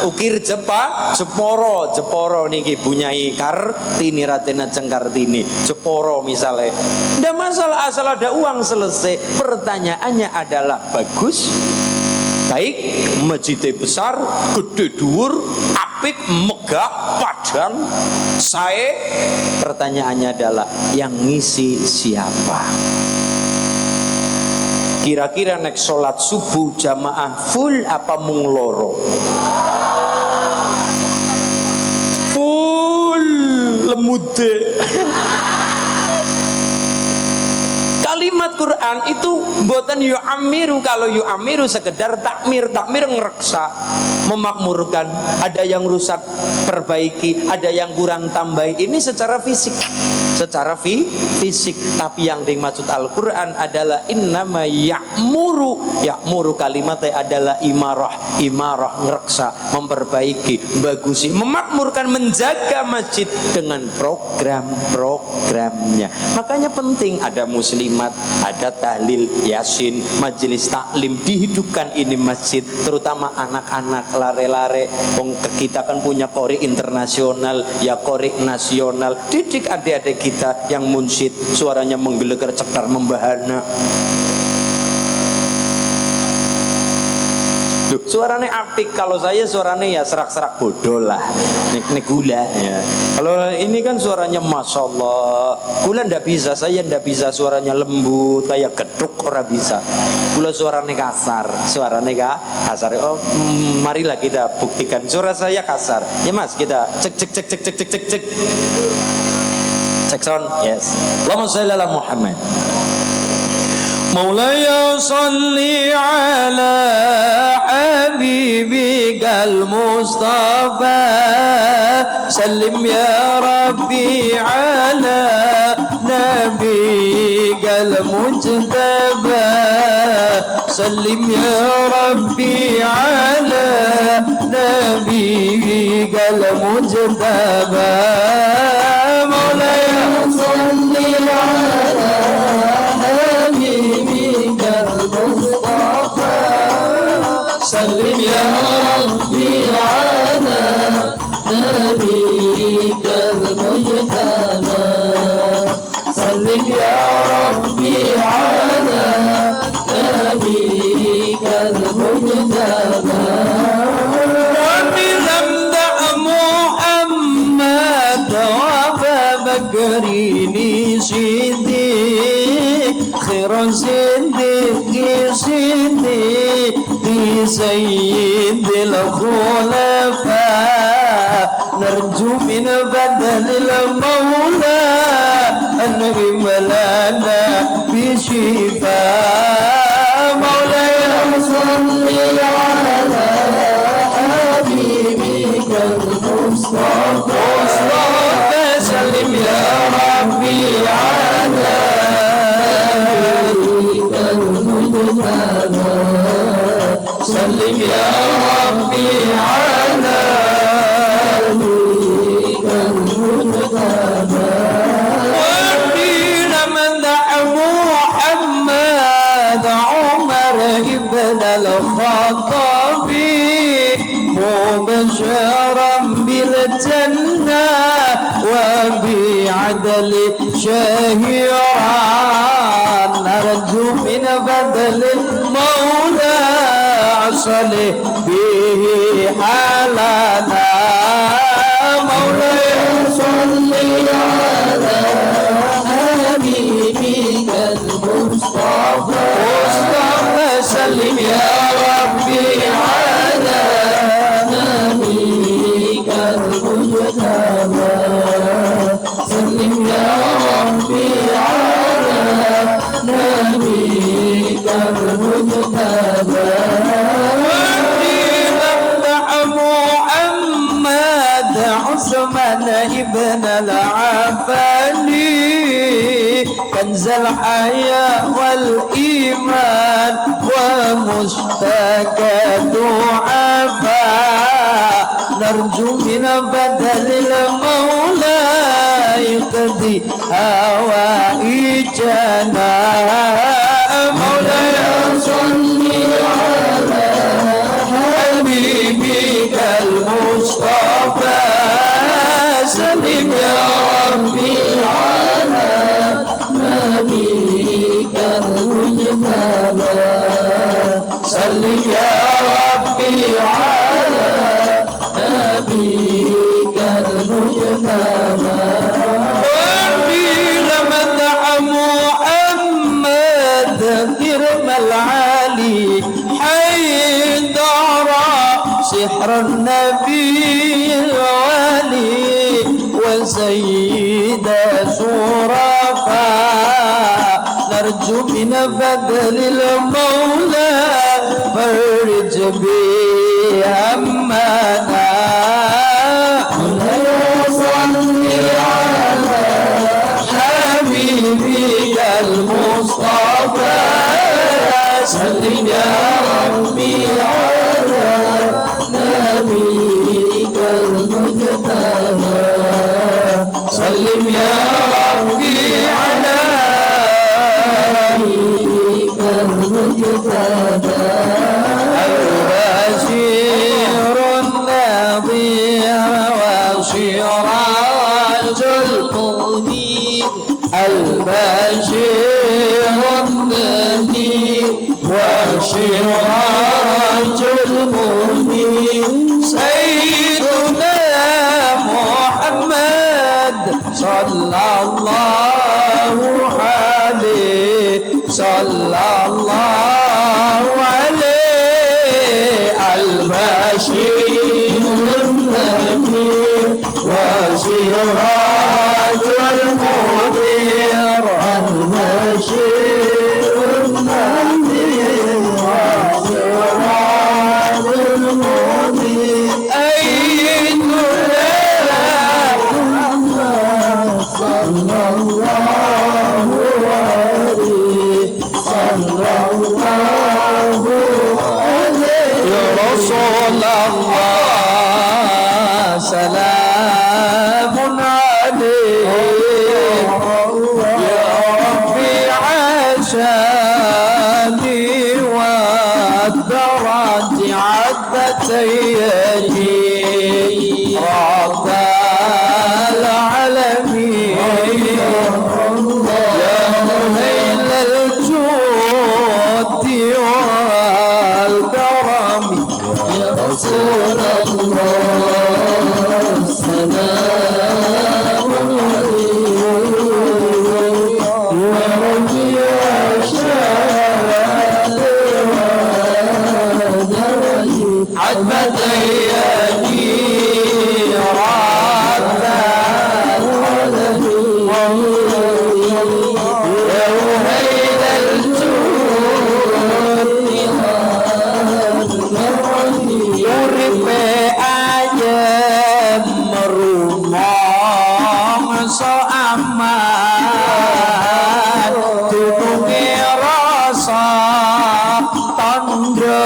Speaker 1: ukir Jeporo niki bunyai Kartini, Raden Ajeng Kartini, Jeporo misalnya. Tidak masalah asal ada uang selesai. Pertanyaannya adalah bagus, baik, masjidnya besar, gede dhuwur, apik, megah, padang, sae. Pertanyaannya adalah yang ngisi siapa? Kira-kira nek sholat subuh jamaah full apa mung loro? Full lemude. Kalimat Quran itu mboten yu'amiru. Kalau yu'amiru sekedar takmir ngereksa, memakmurkan. Ada yang rusak perbaiki, ada yang kurang tambahi. Ini secara fisik. Tapi yang dimaksud Al-Quran adalah innama ya'muru kalimatnya adalah imarah ngereksa, memperbaiki, bagusi, memakmurkan, menjaga masjid dengan program-programnya. Makanya penting ada muslimat, ada tahlil, yasin, majelis taklim, dihidupkan ini masjid, terutama anak-anak lare-lare. Kita kan punya qori internasional, ya qori nasional. Didik adik-adik kita yang munsyid, suaranya menggelegar, cekar, membahana. Duh, suaranya apik. Kalau saya suaranya ya serak-serak bodoh lah, nek gula ya. Kalau ini kan suaranya masya Allah. Gula ndak bisa, saya ndak bisa suaranya lembut kayak geduk, orang bisa. Gula suaranya kasar, kasar. Oh, marilah kita buktikan suara saya kasar. Ya Mas, kita cek. Cek sound, yes. Allahumma sholli ala Muhammad. مولاي صل على حبيبك المصطفى سلم يا ربي على نبيك المجتبى سلم يا ربي على نبيك المجتبى مولاي صل على سلم يا ربي على نبيك المجتبى سلم يا ربي على نبيك المجتبى ربي امدح محمد وابا بكر صديق خير صديق سيد الخلفاء نرجو من بدل المولى أن يملانا بشفاء مولاي صل على حبيبك المصطفى سلم يا ربي على نبيك المجتبى سلم يا ربي على نبيك المجتبى وحين مدح محمد عمر ابن الخطاب مبشرا بالجنة وبعدل شهيرا نرجو من بدل المولى صلي به حالنا مولاي صل على حبيبك المصطفى سلم يا ربي على نبيك المجتبى سلم يا ربي على نبيك المجتبى عثمان ابن العفاني كنز الحياة والإيمان ومشتكى ضعفاء نرجو من بدل المولى يقضي هوائجنا مولاي صل على حبيبك المصطفى سلم يا ربي على نبيك المجتبى سلم يا ربي على نبيك المجتبى وقيل مدح محمد كرم العالي حيدر سحر النبي الوالي وسيد شرفاء نرجو من بدل المولى فرج بهمنا صل على حبيبك المصطفى سلم يا ربي على نبيك المجتبى سلم يا ربي على المنير البشير النذير وسراج المنير سيدنا محمد صلى الله عليه صلى الله عليه البشير النذير وسراج المنير البشير النذير وسراج المنير أيدنا محمد صلى الله عليه صلى الله عليه يا رسول الله سلام عليك يا ربي عشاني والدرج عدت يدي رب العالمين يا مهيل الجود والكرم يا رسول الله سلام عليك يا ربي عتبة يدي رب العالمين يا مهيل الجود يرب ayam merumong soaman dununge rasa tandha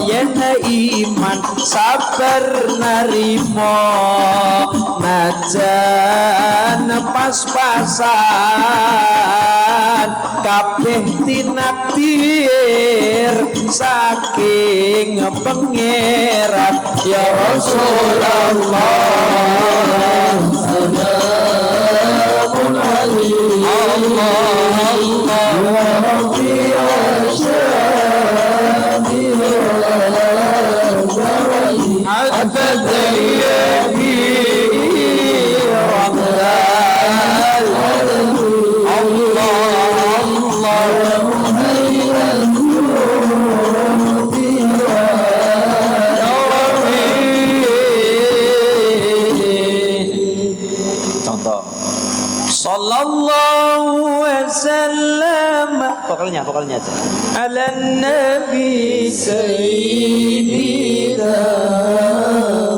Speaker 1: yen iman sabar narimo najan pas-pasan kabeh tinakdir saking pangeran ya Rasulullah salamun alaihi Allah Allah ya Rabbi asyhadu عبد يدي رمضان الله الله مهيل الجود يا ربي contoh sallallahu wasallam vokalnya aja ala nabi sayyidina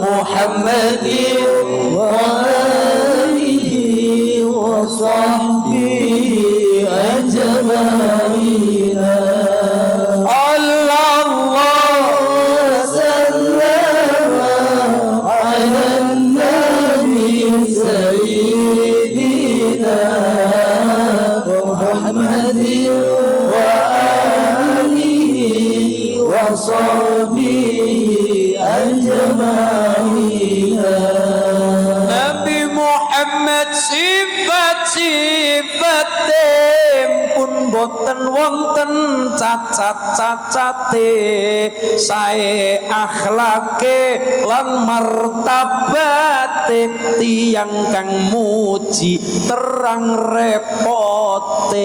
Speaker 1: muhammadin wa alihi wa sahbihi ajma'in sallallahu wasallam ala nabi sayyidina muhammadin وصحبه أجمعين Nabi Muhammad sifat-sifat pun boten wonten cacat-cacate sae akhlake lan martabate tiyang kang muji terang repote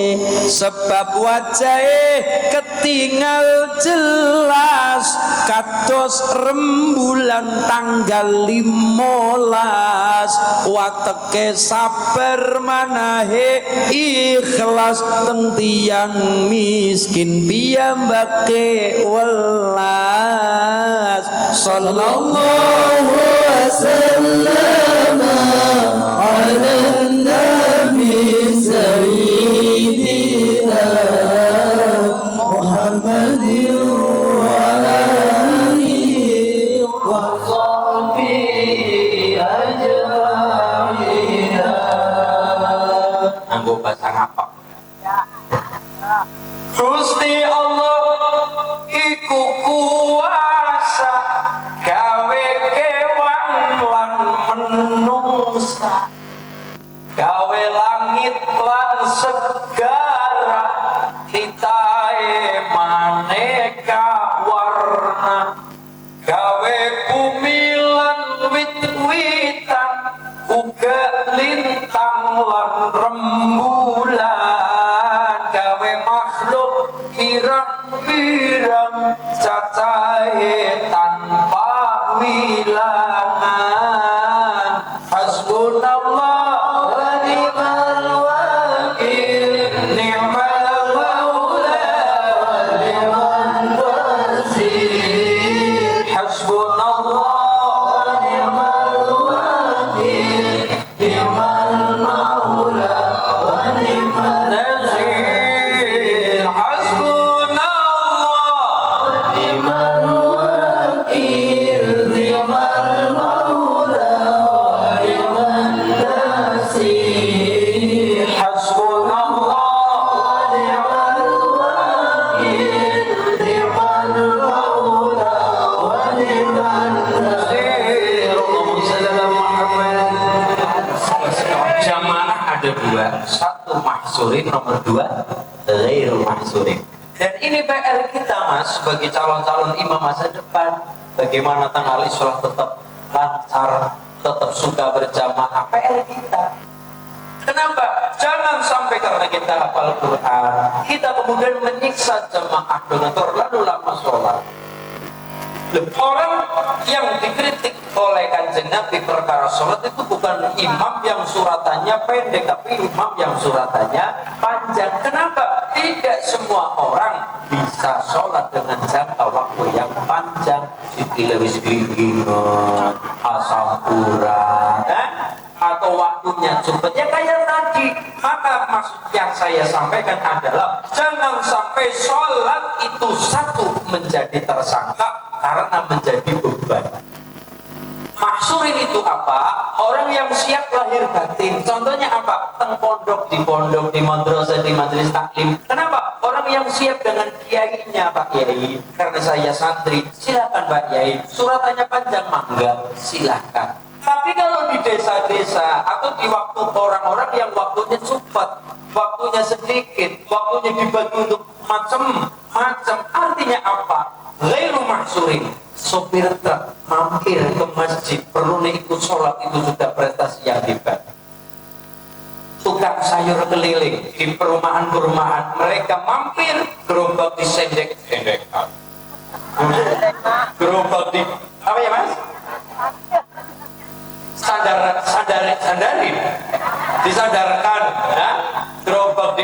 Speaker 1: sebab wajahe ketinggal jelas kados rembulan tanggal 15 wateke sabar manahe ikhlas teng tiyang miskin piyambake welas sallallahu wasallam ala nabi sayyidina Muhammadin wa alihi wa sahbihi ajma'in anggo basa ngapa Gusti Allah iku kuasa gawe kewan lan menungsa
Speaker 2: gawe langit lan segara hitae maneka warna, gawe bumi lan wit-witan uga lintang lan rembulan, gawe makhluk pirang-pirang cacahe tanpa wilangan. Hasbunallah wa ni'mal wakil, ni'mal maula wa ni'mal nasir. Hasbunallah wa ni'mal wakil, ni'mal maula wa ni'mal nasir. Hasbunallah wa ni'mal wakil, ni'mal maula wa ni'mal nasir. Hasbunallah wa ni'mal wakil, ni'mal maula wa ni'mal nasir. Allahumma shalli ala Muhammad. Jamaah ada dua, satu mahsurin, nomor dua ghairul mahsurin. Dan ini PR kita mas sebagai calon-calon imam masa depan, bagaimana tanggal sholat tetap lancar, tetap suka berjamaah. PR kita. Kenapa? Jangan sampai karena kita hafal Quran, kita kemudian menyiksa jamaah donatur lalu lama sholat. Orang yang dikritik oleh Kanjeng Nabi perkara sholat itu bukan imam yang suratannya pendek, tapi imam yang suratannya panjang. Kenapa? Tidak semua orang bisa sholat dengan jangka waktu yang panjang. Siti lewis bingingan, asal kurang, atau waktunya cepat. Ya kayak tadi. Maka maksud yang saya sampaikan adalah jangan sampai sholat itu satu menjadi tersangka karena menjadi beban. Mahsurin itu apa? Orang yang siap lahir batin. Contohnya apa? Teng pondok, di madrasah, di majelis taklim. Kenapa? Orang yang siap dengan kiainya, Pak Kiai. Karena saya santri, silakan Pak Kiai. Suratannya panjang, mangga, silakan. Tapi kalau di desa-desa atau di waktu orang-orang yang waktunya cepat, waktunya sedikit, waktunya dibagi untuk macam-macam, artinya apa? Ghairu mahsurin. Sopir truk mampir ke masjid, perlu ikut sholat, itu sudah prestasi yang hebat. Tukang sayur keliling di perumahan-perumahan, mereka mampir, gerobak disendek-sendekkan, gerobak di apa ya mas? Sandarin, disandarkan, ya? Gerobak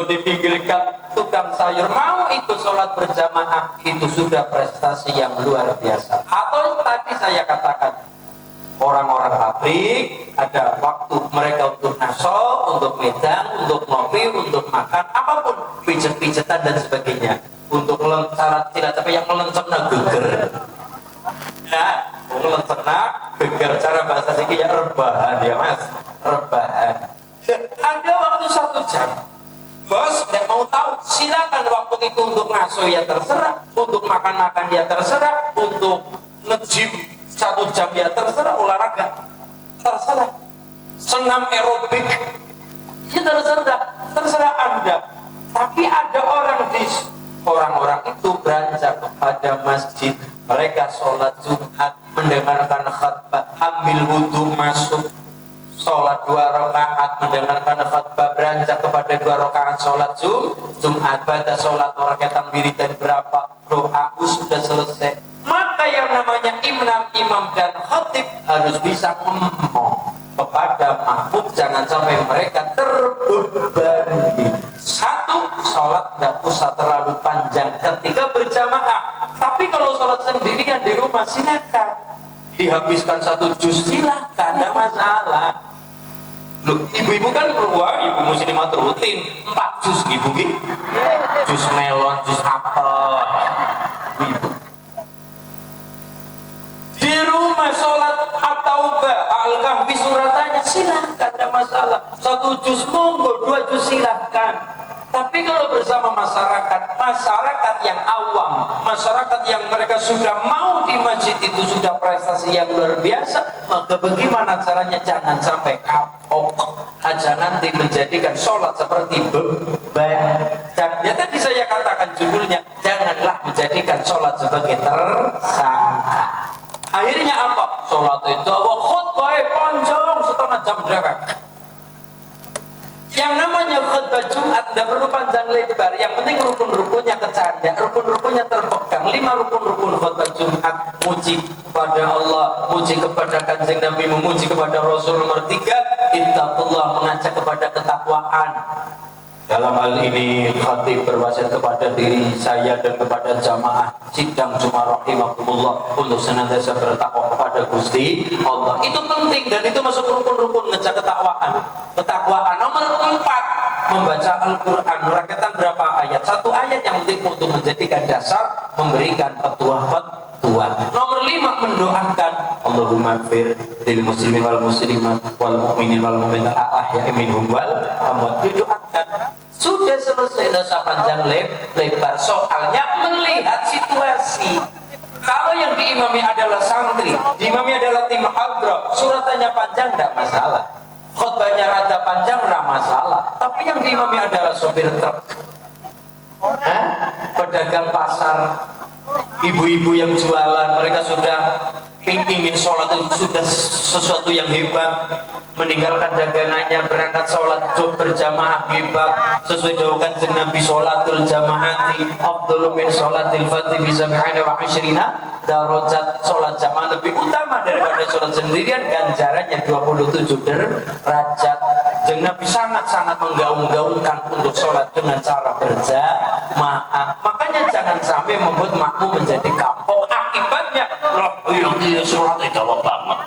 Speaker 2: dipinggirkan, tukang sayur mau ikut sholat berjamaah, itu sudah prestasi yang luar biasa. Atau tadi saya katakan, orang-orang pabrik ada waktu mereka untuk naso, untuk medang, untuk ngopi, untuk makan, apapun, pijet-pijetan dan sebagainya, untuk syarat tidak sampai yang melencengna geger, ya, melencengna geger, cara bahasa sini ya rebahan ya mas, rebahan. Ada waktu 1 jam. Bos tidak mau tahu, silakan waktu itu untuk ngaso ya terserah, untuk makan-makan ya terserah, untuk nge-gym 1 jam ya terserah, olahraga terserah, senam aerobik ya terserah Anda. Tapi ada orang itu beranjak kepada masjid, mereka sholat Jumat, mendengarkan khutbah, ambil wudhu, masuk sholat 2 rakaat, mendengarkan khutbah, beranjak kepada 2 rakaat sholat Jumat, pada sholat rakaat wiridan berapa, doa sudah selesai. Maka yang namanya imam dan khatib harus bisa ngomong kepada makmum, jangan sampai mereka terbebani. 1, sholat tidak usah terlalu panjang ketika berjamaah. Tapi kalau sholat sendirian di rumah silakan dihabiskan 1 juz, silakan, tidak masalah. Loh, ibu-ibu kan keluar, ibu muslimat rutin 4 juz ibu gitu, juz melon, juz apel, ibu di rumah sholat at-taubah al-kahfi suratannya silakan, tidak masalah. 1 juz monggo, 2 juz silakan. Tapi kalau bersama masyarakat yang awam, masyarakat yang mereka sudah mau di masjid itu sudah prestasi yang luar biasa, maka bagaimana caranya jangan sampai kapok, aja nanti menjadikan sholat seperti beban. Dan ya tadi saya katakan judulnya, janganlah menjadikan sholat sebagai tersangka. Akhirnya apa? Sholat itu khutbah panjang setengah jam berapa? Yang namanya khutbah Jumat tidak perlu panjang lebar, yang penting rukun-rukunnya kecanda, rukun-rukunnya terpegang. 5 rukun-rukun khutbah Jumat: muji kepada Allah, muji kepada Kanjeng Nabi, memuji kepada Rasul. Nomor 3, ittaqullah, mengajak kepada ketakwaan. Dalam hal ini khatib berwasiat kepada diri saya dan kepada jamaah sidang Jumat rahimakumullah untuk senantiasa bertakwa kepada Gusti Allah. Itu penting dan itu masuk rukun-rukun ngejak ketakwaan. Ketakwaan. Nomor 4, membaca Al-Quran. Merakyatan berapa ayat? 1 ayat yang penting untuk menjadikan dasar memberikan fatwa. Nomor 5, mendoakan Allahumma fir lil muslimin wal muslimat wal mu'minin wal mu'minat ahya'i minhum wal amwat. Didoakan. Sudah selesai, dosa panjang lebar. Soalnya melihat situasi. Kalau yang diimami adalah santri, diimami adalah tim hadrah, suratannya panjang tidak masalah, khutbahnya rada panjang tidak masalah. Tapi yang diimami adalah sopir truk, pedagang pasar, ibu-ibu yang jualan, mereka sudah ingin sholat itu sudah sesuatu yang hebat, meninggalkan dagangannya berangkat sholat berjamaah hebat sesuai dengan Kanjeng Nabi, sholatul jamaati afdalu min sholatil fardhi bi 27 darajat. Sholat jamaah lebih utama daripada sholat sendirian, ganjarannya 27 derajat. Kanjeng Nabi sangat-sangat menggaung-gaungkan untuk sholat dengan cara berjamaah. Makanya jangan sampai membuat makmum menjadi kapok. Akibatnya ini sholat itu banget.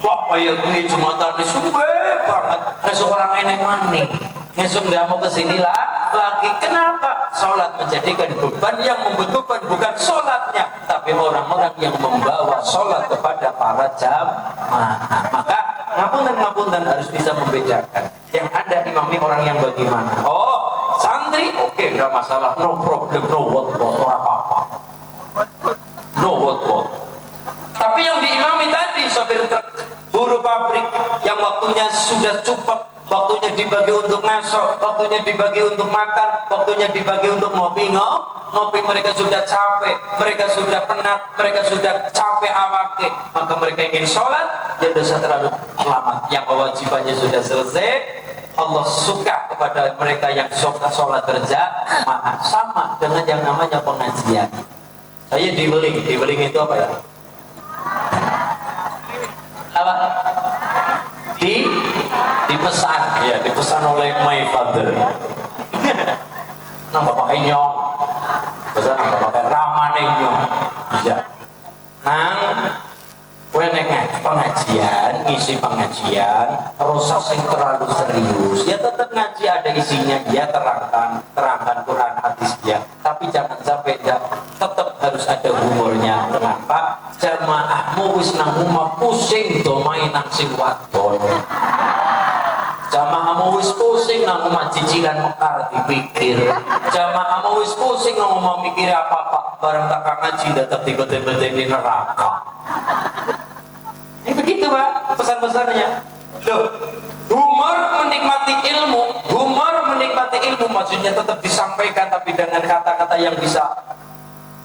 Speaker 2: Wah, kayak ini Jumatan ini suwe banget. Besok orang enek maning, besok nggak mau kesini lagi. Kenapa? Sholat menjadikan beban, yang membutuhkan bukan sholatnya, tapi orang-orang yang membawa sholat kepada para jamaah. Maka ngapunten harus bisa membedakan. Yang ada imami orang yang bagaimana. Oh, santri, oke, nggak masalah, no problem, no what, apa-apa, no what. Tapi yang diimami tadi, sopir truk, buruh pabrik, yang waktunya sudah cukup, waktunya dibagi untuk ngasok, waktunya dibagi untuk makan, waktunya dibagi untuk ngopi, mereka sudah capek, mereka sudah penat, mereka sudah capek awake, maka mereka ingin sholat, ya dosa terlalu lama. Yang kewajibannya sudah selesai, Allah suka kepada mereka yang suka sholat berjamaah. Sama dengan yang namanya pengajian. Saya di Beling itu apa ya? Apa? Dipesan, ya, dipesan oleh my father. Nambah pakai nyong, pesan nambah pakai ramane nyong. Ya, gue pengajian, ngisi pengajian, rusak sing terlalu serius. Ya tetap ngaji ada isinya, dia terangkan Quran hadis dia. Tapi jangan sampai tetap harus ada humornya. Kenapa? Jamaahmu wis nang omah pusing do main nang sing wadon. Jamaahmu wis pusing nang omah cicilan mekar dipikir. Jamaahmu wis pusing nang omah mikir apa-apa, bareng tak ngaji tetap tiba-tiba di neraka. Ini begitu Pak pesan-pesannya. Loh, humor menikmati ilmu maksudnya tetap disampaikan, tapi dengan kata-kata yang bisa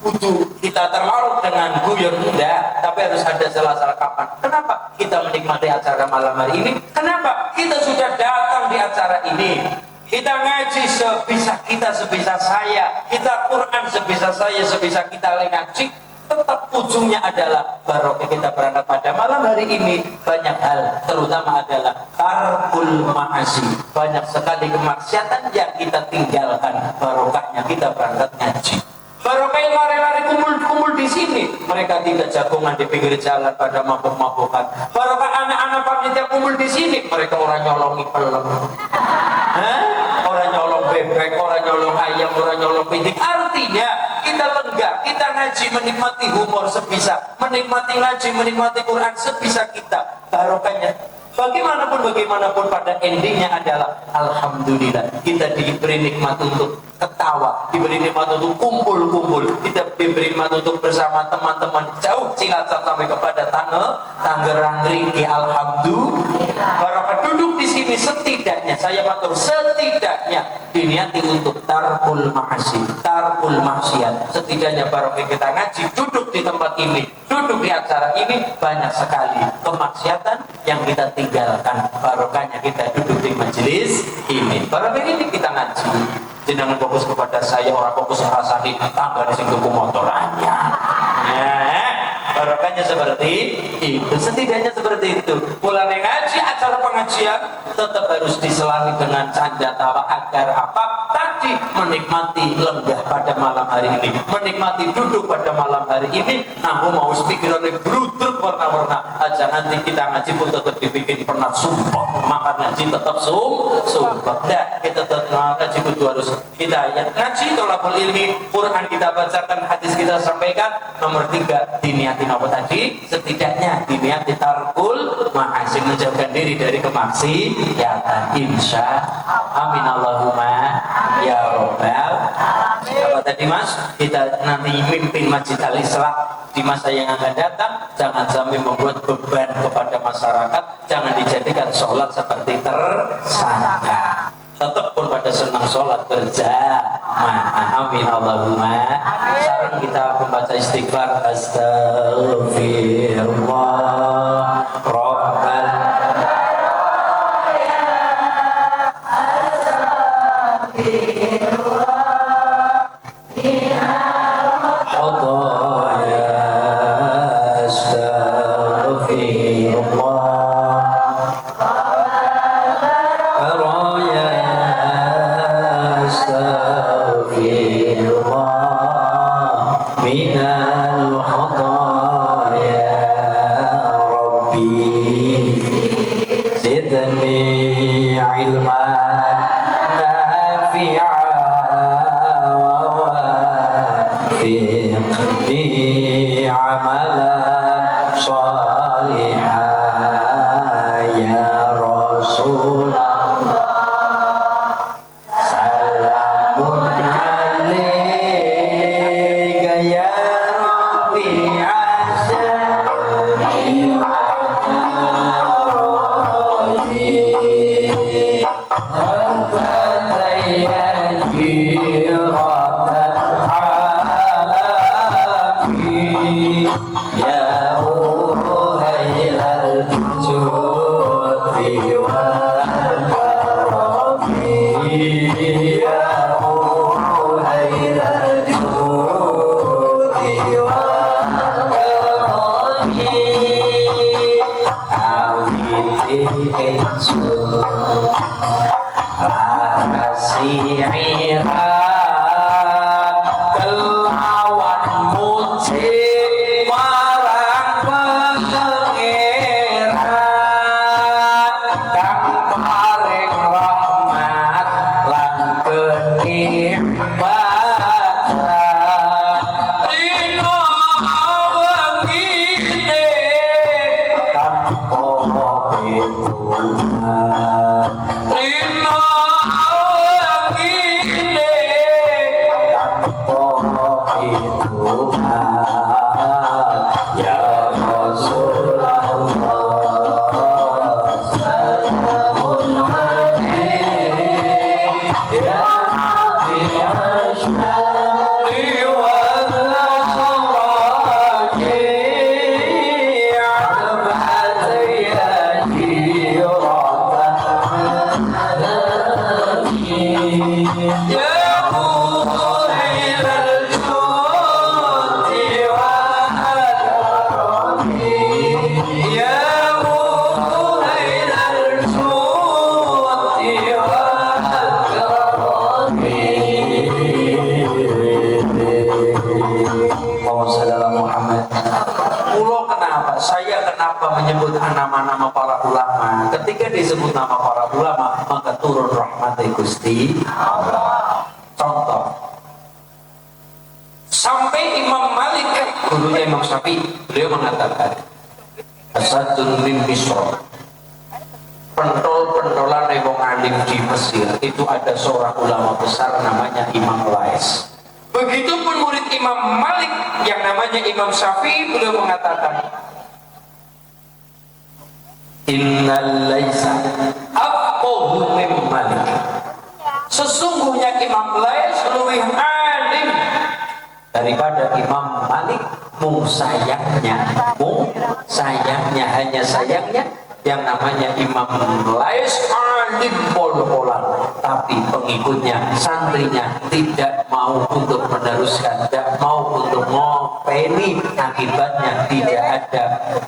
Speaker 2: kudu kita terlarut dengan guyon, enggak, tapi harus ada salah-salah kapan. Kenapa kita menikmati acara malam hari ini? Kenapa kita sudah datang di acara ini? Kita ngaji sebisa kita, sebisa saya, kita Quran sebisa saya, sebisa kita ngaji. Tetap ujungnya adalah barokah kita berangkat pada malam hari ini. Banyak hal, terutama adalah tarkul ma'asi, banyak sekali kemaksiatan yang kita tinggalkan. Barokahnya kita berangkat ngaji. Barokah yang lari-lari kumpul di sini, mereka tidak jagongan di pinggir jalan pada mabuk-mabukan. Barokah anak-anak panitia kumpul di sini, mereka orang nyolongi pelem, orang nyolong bebek, orang nyolong ayam, orang nyolong pitik. Artinya kita lega, kita ngaji, menikmati humor sebisa, menikmati ngaji, menikmati Quran sebisa kita. Barokahnya bagaimanapun pada endingnya adalah alhamdulillah kita diberi nikmat untuk ketawa, diberi nikmat untuk kumpul-kumpul, kita diberi nikmat untuk bersama teman-teman jauh Cilacap sampai kepada Tangerang Ringgi. Alhamdulillah. Para penduduk di sini setidaknya saya matur setidaknya diniati untuk tarkul maksiat. Setidaknya para kita ngaji duduk di tempat ini, duduk di acara ini banyak sekali kemaksiatan yang kita tinggalkan. Barokahnya kita duduk di majelis ini. Barokah ini kita ngaji. Jangan fokus kepada saya, orang fokus rasani tangga di sini motor anyar. Barokahnya seperti itu, setidaknya seperti itu. Mulai ngaji, acara pengajian tetap harus diselami dengan canda tawa agar apa? Tadi menikmati lenggah pada malam hari ini, menikmati duduk pada malam hari ini. Namun mau pikirannya berudruk warna-warna aja, nanti kita ngaji pun tetap dibikin pernah sumpah. Maka ngaji tetap sumpah. Nah, kita tetap ngaji itu harus kita ya ngaji tolakul ilmi, Quran kita bacakan, hadis kita sampaikan. Nomor 3 diniatin apa tadi? Setidaknya diniati tarkul ma'asih, menjauhkan diri dari kemaksiatan. Insya amin Allahumma ya robbal. Apa tadi mas? Kita nanti mimpin Masjid Al-Islah di masa yang akan datang. Jangan sampai membuat beban kepada masyarakat, jangan dijadikan sholat seperti tersangka. Tetap pun pada senang sholat berjamaah. Amin Allahumma. Sekarang kita membaca istighfar. Astaghfirullah Rabbal menyebut nama-nama para ulama. Ketika disebut nama para ulama, maka turun rahmat Gusti Allah. Contoh, sampai Imam Malik, gurunya Imam Syafi'i, beliau mengatakan, Asadun bin Bishr, pentol-pentolan wong alim di Mesir itu ada seorang ulama besar namanya Imam Lais. Begitupun murid Imam Malik yang namanya Imam Syafi'i, beliau mengatakan innal laisa afqahu min Malik. Sesungguhnya Imam Lais lebih alim daripada Imam Malik. Mung sayangnya hanya sayangnya yang namanya Imam Lais alim pol-polan, tapi pengikutnya, santrinya tidak mau untuk meneruskan, tidak mau untuk ngopeni. Akibatnya tidak ada,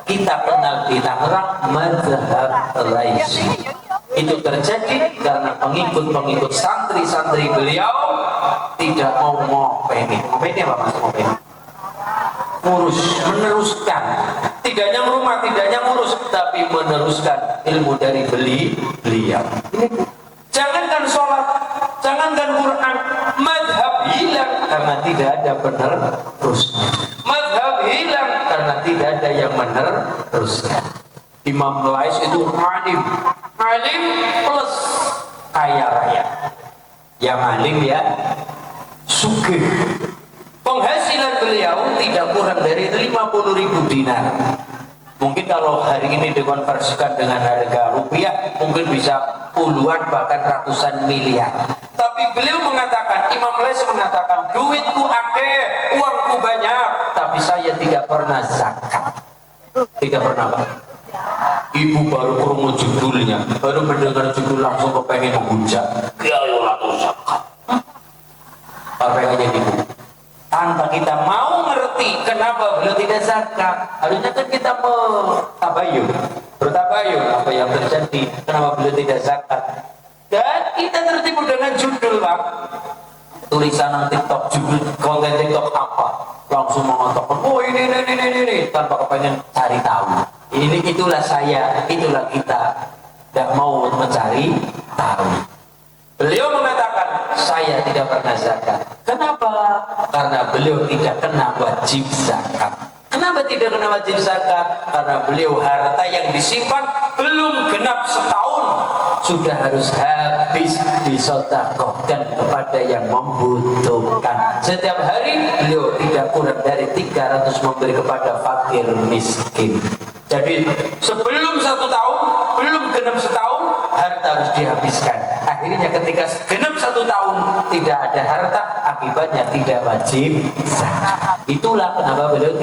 Speaker 2: kita kenal di Tangerang mazhab Laisi. Itu terjadi karena pengikut-pengikut santri-santri beliau tidak mau ngopeni. Ngopeni apa mas? Ngopeni meneruskan, tidak yang rumah, tidak yang ngurus, tapi meneruskan ilmu dari beliau. Jangankan sholat, jangankan Quran, madhab hilang karena tidak ada penerusnya. Madhab hilang karena tidak ada yang menerusnya. Imam Lais itu alim plus kaya raya. Yang alim ya sugih. Penghasilan beliau tidak kurang dari 50.000 dinar. Mungkin kalau hari ini dikonversikan dengan harga rupiah mungkin bisa puluhan bahkan ratusan miliar. Tapi beliau mengatakan, Imam Lais mengatakan, duitku akeh, uangku banyak, tapi saya tidak pernah zakat. Tidak pernah apa? Ibu baru kerungu judulnya, baru mendengar judul langsung kepengen menghujat. Kiai langsung zakat. Apa yang jadi ibu? Tanpa kita mau ngerti kenapa beliau tidak zakat, harusnya kan kita bertabayun apa yang terjadi, kenapa beliau tidak zakat. Dan kita tertipu dengan judul, Pak. Tulisan TikTok, judul konten TikTok apa, langsung mengatakan, oh ini, tanpa kepengen cari tahu. Itulah saya, itulah kita, tidak mau mencari tahu. Beliau mengatakan, saya tidak pernah zakat. Kenapa? Karena beliau tidak kena wajib zakat. Kenapa tidak kena wajib zakat? Karena beliau harta yang disimpan belum genap setahun, sudah harus habis disedekahkan kepada yang membutuhkan. Setiap hari beliau tidak kurang dari 300 memberi kepada fakir miskin. Jadi sebelum 1 tahun, belum genap setahun, harta harus dihabiskan. Akhirnya ketika genap 1 tahun tidak ada harta, akibatnya tidak wajib zakat. Itulah kenapa beliau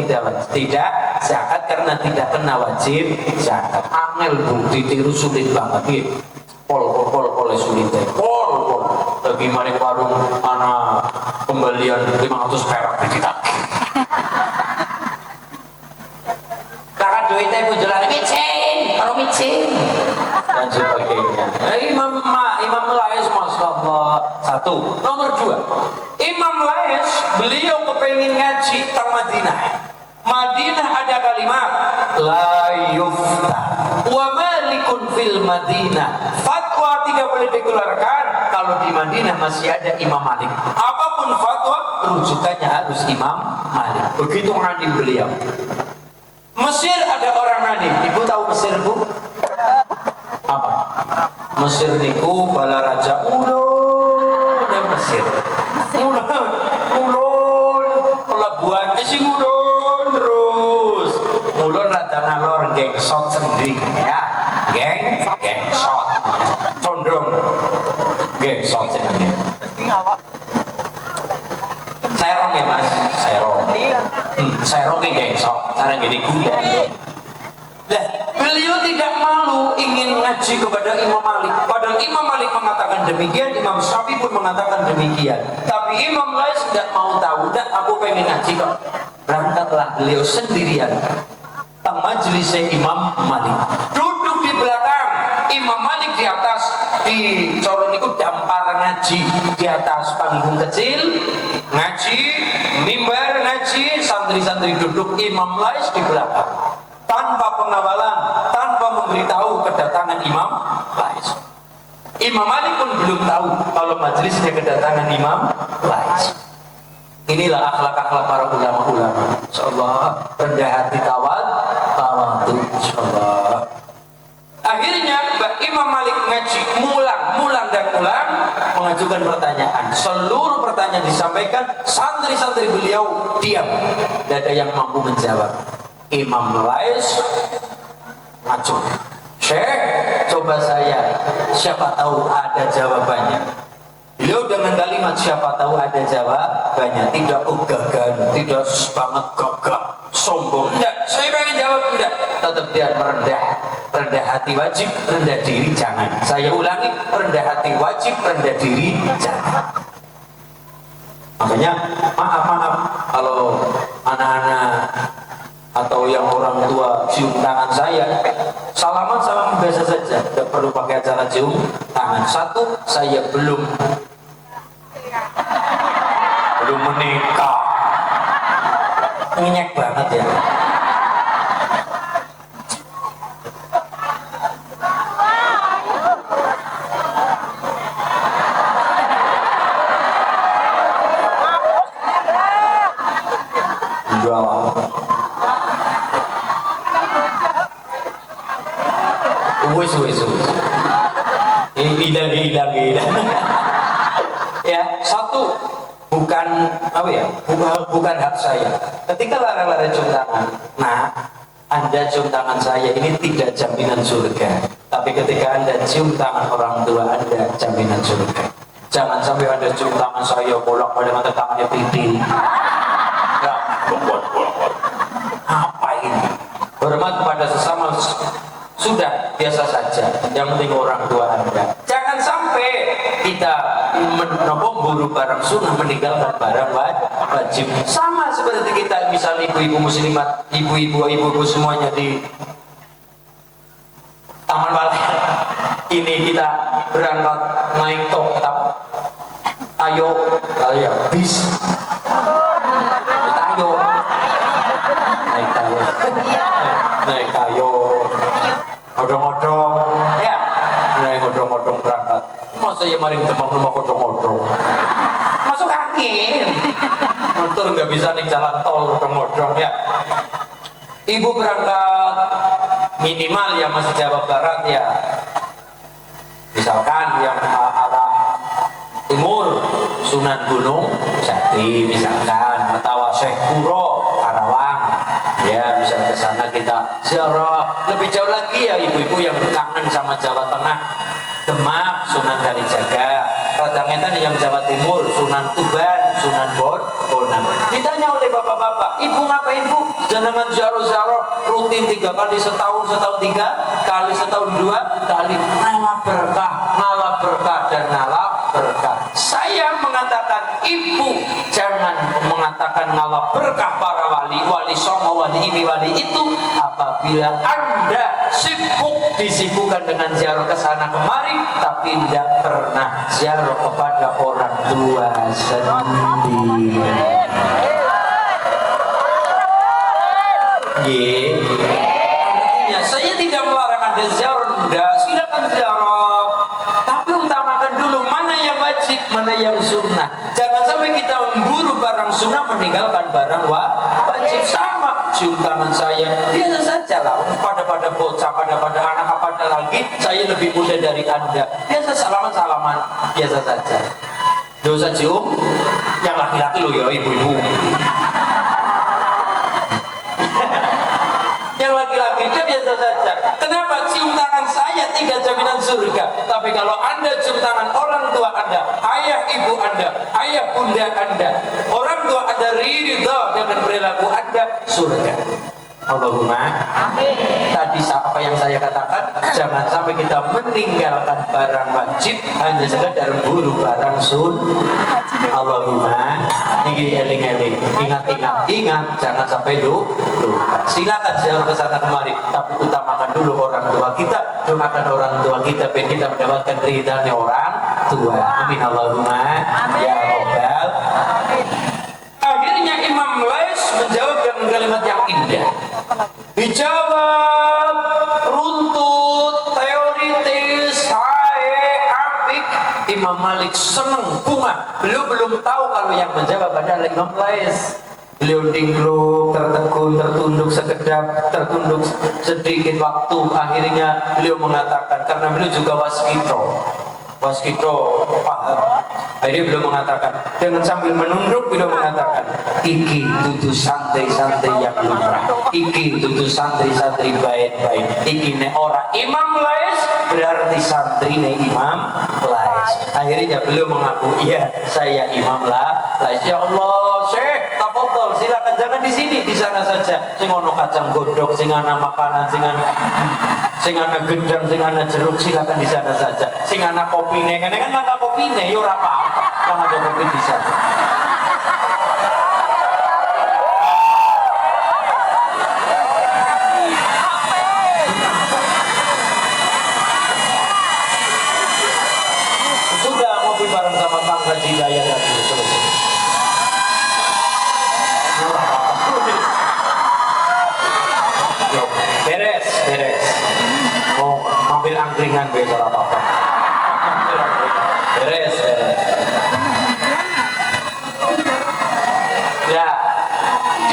Speaker 2: tidak zakat, karena tidak kena wajib zakat. Angel bu, ditiru sulit banget. Pol sulit. Pol. Bagaimana warung mana pembelian 500 perak ditagih. Kakak duitnya pun jelas micin dan sebagainya. Imam Lais, masya Allah. 1. Nomor 2, Imam Lais beliau kepengen ngaji teng Madinah ada kalimat la yufta wa malikun fil Madinah. Fatwa tidak boleh dikeluarkan kalau di Madinah masih ada Imam Malik. Apapun fatwa rujukannya harus Imam Malik. Begitu alim beliau. Mesir ada orang alim. Ibu tahu Mesir, Bu? Apa? Mesir niku bala raja ulun dan Mesir. Ulun pelabuhan sing ulun terus. Ulun rada ngalor gengsot sendiri ya. Gengsot. Condong gengsot sendiri. Serong ya Mas, serong. Serong ki gengsot. Cara gini kuda. Nah, beliau tidak malu ingin ngaji kepada Imam Malik. Padahal Imam Malik mengatakan demikian, Imam Syafi'i pun mengatakan demikian. Tapi Imam Lais tidak mau tahu. Dan aku pengen ngaji kok. Berangkatlah beliau sendirian ke majelisnya Imam Malik. Duduk di belakang, Imam Malik di atas, di coron itu dampar ngaji di atas panggung kecil, ngaji, mimbar ngaji, santri-santri duduk, Imam Lais di belakang. Tanpa pengawalan, tanpa memberitahu kedatangan Imam Lais. Imam Malik pun belum tahu kalau majelisnya kedatangan Imam Lais. Inilah akhlak-akhlak para ulama-ulama. Insyaallah rendah hati tawadu, insyaallah. Akhirnya Imam Malik ngaji mulang dan mulang mengajukan pertanyaan. Seluruh pertanyaan disampaikan, santri-santri beliau diam, tidak ada yang mampu menjawab. Imam Lais maju, Syekh, coba saya, siapa tahu ada jawabannya. Beliau dengan kalimat siapa tahu ada jawabannya, tidak gagah, tidak banget gagah, sombong. Tidak, saya pengen jawab, tidak. Tetap dia rendah hati wajib, rendah diri jangan. Saya ulangi, rendah hati wajib, rendah diri jangan. Makanya maaf kalau anak-anak atau yang orang tua cium tangan saya, salaman sama biasa saja, tidak perlu pakai acara cium tangan. Satu, saya belum menikah, ngenyek banget ya. Wis. Hilang. Ya, satu, bukan hak saya. Ketika larang-larang cium tangan, nah, Anda cium tangan saya ini tidak jaminan surga. Tapi ketika Anda cium tangan orang tua Anda, jaminan surga. Jangan sampai Anda cium tangan saya bolak-balik mata tangannya pipih. Ya, apa ini? Hormat kepada sesama sudah biasa saja, yang penting orang tua Anda. Jangan sampai kita memburu barang sunnah, meninggalkan barang wajib. Sama seperti kita, misalnya ibu-ibu muslimat, ibu-ibu semuanya di Taman Balai ini kita berangkat naik tongkap, ayo bis, naik tayo, odong-odong, ya, naik odong-odong berangkat. Masa ya maring tempat rumah odong-odong, masuk angin, motor nggak bisa nih jalan tol odong-odong ya. Ibu berangkat minimal ya masih Jawa Barat ya, misalkan yang arah timur Sunan Gunung Jati misalkan, atau Syekh Kuro Karawang ya, bisa ke sana kita ziarah. Lebih jauh lagi ya ibu-ibu yang kangen sama Jawa Tengah, Demak, Sunan Kalijaga. Radangetan yang Jawa Timur, Sunan Tuban, Sunan Bonang. Ditanya oleh bapak-bapak, ibu ngapain bu? Jangan ziarah-ziarah rutin 3 kali setahun 3 kali setahun 2 kali. Ngalah berkah dan ngalah berkah. Saya mengatakan ibu jangan mengatakan ngalah berkah para wali songo, wali ini, wali itu. Apabila Anda disibukkan dengan ziarah ke sana kemari, tapi tidak pernah ziarah kepada orang tua sendiri. Artinya saya tidak melarang Anda ziarah, silakan ziarah, tapi utamakan dulu mana yang wajib, mana yang sunnah. Jangan sampai kita memburu barang sunnah, meninggalkan barang wajib. Sama cium tangan saya biasa saja lah, pada bocah, pada anak, apa lagi saya lebih muda dari Anda, biasa salaman biasa saja. Dosa cium yang laki-laki loh ya ibu-ibu. Yang laki-laki itu biasa saja. Kenapa? Cium tangan saya tidak jaminan surga. Tapi kalau Anda cium tangan orang tua Anda, ayah ibu Anda, ayah bunda Anda, orang tua Anda ridho dengan perilaku Anda, surga. Allahumma amin. Tadi apa yang saya katakan, jangan sampai kita meninggalkan barang wajib hanya sekedar buru barang sunnah. Allahumma ini eling-eling, ingat, jangan sampai lupa. Silakan ziarah ke sana kemari, tapi utamakan dulu orang tua kita, doakan orang tua kita biar kita mendapatkan ridhanya orang tua. Amin Allahumma ya Rabbal. Akhirnya Imam Lais menjawab dengan kalimat yang indah. Dijawab runtut, teoritis, apik. Imam Malik senang, bunga. Belum tahu kalau yang menjawab adalah Imam Lais. Beliau dingkluk, tertegun, tertunduk sekedap, tertunduk sedikit waktu. Akhirnya beliau mengatakan, karena beliau juga waskitro paham. Akhirnya beliau mengatakan, dengan sambil menunduk beliau mengatakan, iki tutu santri-santri yang lumrah, iki tutu santri-santri baik-baik, iki ne ora Imam Lais berarti santri ne Imam Lais. Akhirnya beliau mengaku, iya saya Imam Lais. Ya Allah, Syekh, tafadhol, silakan, jangan di sini, di sana saja. Sing ono kacang godok, sing ana makanan, sing ana gedang, sing ana jeruk, silakan di sana saja. Sing ana kopine, kan ana kopine, yo ora apa-apa. Kan ada kopi di sana. Sudah ngopi bareng sama Kang Haji Dayat tadi selesai. Beres. Oh, mampir angkringan besok apa-apa. Beres. Ya,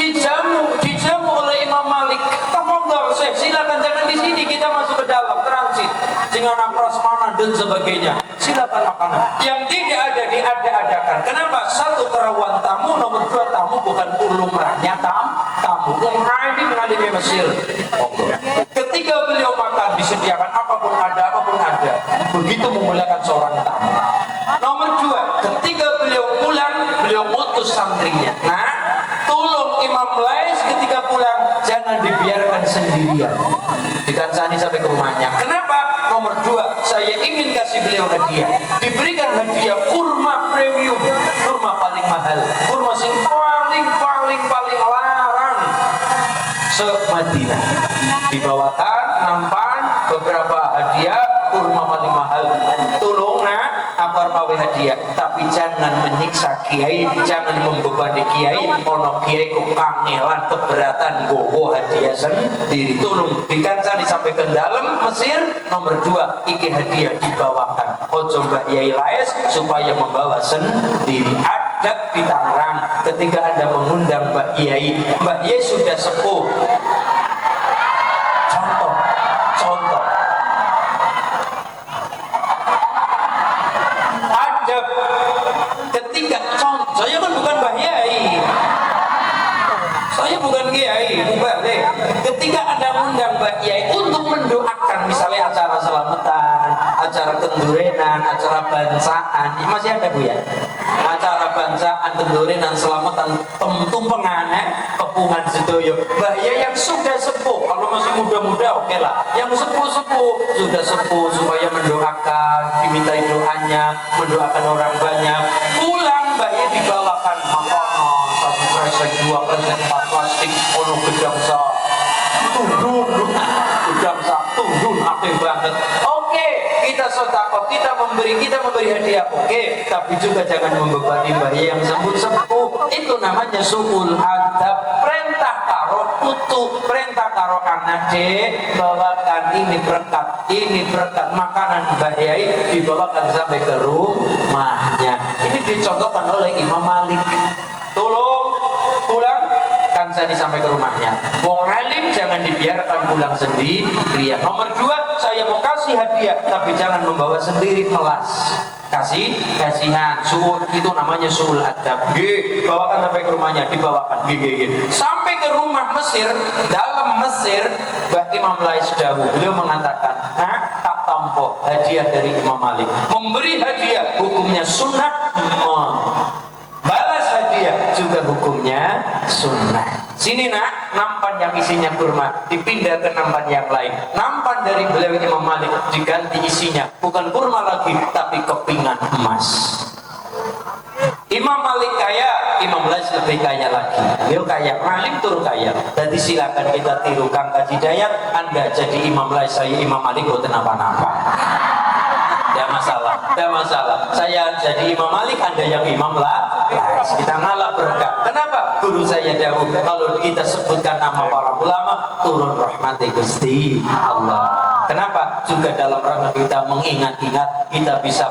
Speaker 2: dijamu oleh Imam Malik. Tafadhol, Syekh, silakan, jangan di sini, kita masuk ke dalam transit. Singa prasmanan dan sebagainya. Silakan makanan. Yang tidak ada diada-adakan. Kenapa? Satu, terawang tamu, nomor dua, tamu bukan lumrahnya tamu. Lumrah ini mengalami Mesir. Ketika beliau makan disediakan apapun ada. Begitu memuliakan seorang tamu. Nomor dua, ketika beliau pulang, beliau utus santrinya. Nah, tolong Imam Lais ketika pulang jangan dibiarkan sendirian. Dikancani sampai ke rumahnya. Kenapa? Nomor dua, saya ingin kasih beliau hadiah. Diberikan hadiah kurma premium, kurma paling mahal, kurma sing paling larang se-Madinah. Dibawakan nampan beberapa hadiah kurma paling mahal. Tolong apa pawe hadiah, tapi jangan menyiksa kiai, jangan membebani kiai. Ono kiai kok kangelan keberatan gowo hadiah sendiri. Tolong dikancani sampai ke dalam Mesir. Nomor dua, iki hadiah dibawakan. Ojo Mbak Yai Lais supaya membawa sendiri. Adab di Tangerang ketika Anda mengundang Mbak Yai sudah sepuh. Contoh. Ketika saya kan bukan Mbah Yai, saya bukan Kiai, bukan deh. Ketika Anda mengundang Mbah Yai untuk mendoakan, misalnya acara selamatan, acara kendurenan, acara bansaan, masih ada Bu ya? Acara bansaan, kendurenan, selamatan, tumpengan, kepungan sedoyo. Mbah Yai yang sudah sepuh, kalau masih muda-muda oke lah. Yang sepuh-sepuh, sudah sepuh supaya mendoakan, dimintai doanya, mendoakan orang banyak. Pulang Mbah Yai dibawakan makanan, satu kresek, dua kresek, 4 plastik, ono gedang sa tundun akeh banget. Oke, kita sedekah, kita memberi hadiah, oke, tapi juga jangan membebani Mbah Yai yang sepuh. Itu namanya suul adab. Perintah karo putu, perintah karo anak bawakan ini berkat makanan Mbah Yai, dibawakan sampai ke rumahnya. Ini dicontohkan oleh Imam Malik. Tolong pulang kancani sampai ke rumahnya. Wong alim jangan dibiarkan pulang sendiri. Nomor dua, saya mau kasih hadiah tapi jangan membawa sendiri, melas. Kasihan, suul itu namanya suul adab. Bawakan sampai ke rumahnya, dibawakan. Sampai ke rumah Mesir, dalam Mesir, Mbah Imam Lais dahulu beliau mengatakan, tak tampo hadiah dari Imam Malik. Memberi hadiah hukumnya sunnah, balas hadiah juga hukumnya sunnah. Sini nampan yang isinya kurma dipindah ke nampan yang lain. Nampan dari beliau Imam Malik diganti isinya bukan kurma lagi tapi kepingan emas. Imam Malik kaya, Imam Lais lebih kaya lagi. Beliau kaya, Malik turun kaya. Jadi silakan kita tiru Kang Haji Dayat. Anda jadi Imam Lais, saya Imam Malik, bukan apa-apa. Tidak masalah. Saya jadi Imam Malik, Anda yang Imam Lais. Kita ngalah berkah. Kenapa? Guru saya dahulu, kalau kita sebutkan nama para ulama, turun rahmati Gusti Allah. Kenapa? Juga dalam rangka kita mengingat-ingat, kita bisa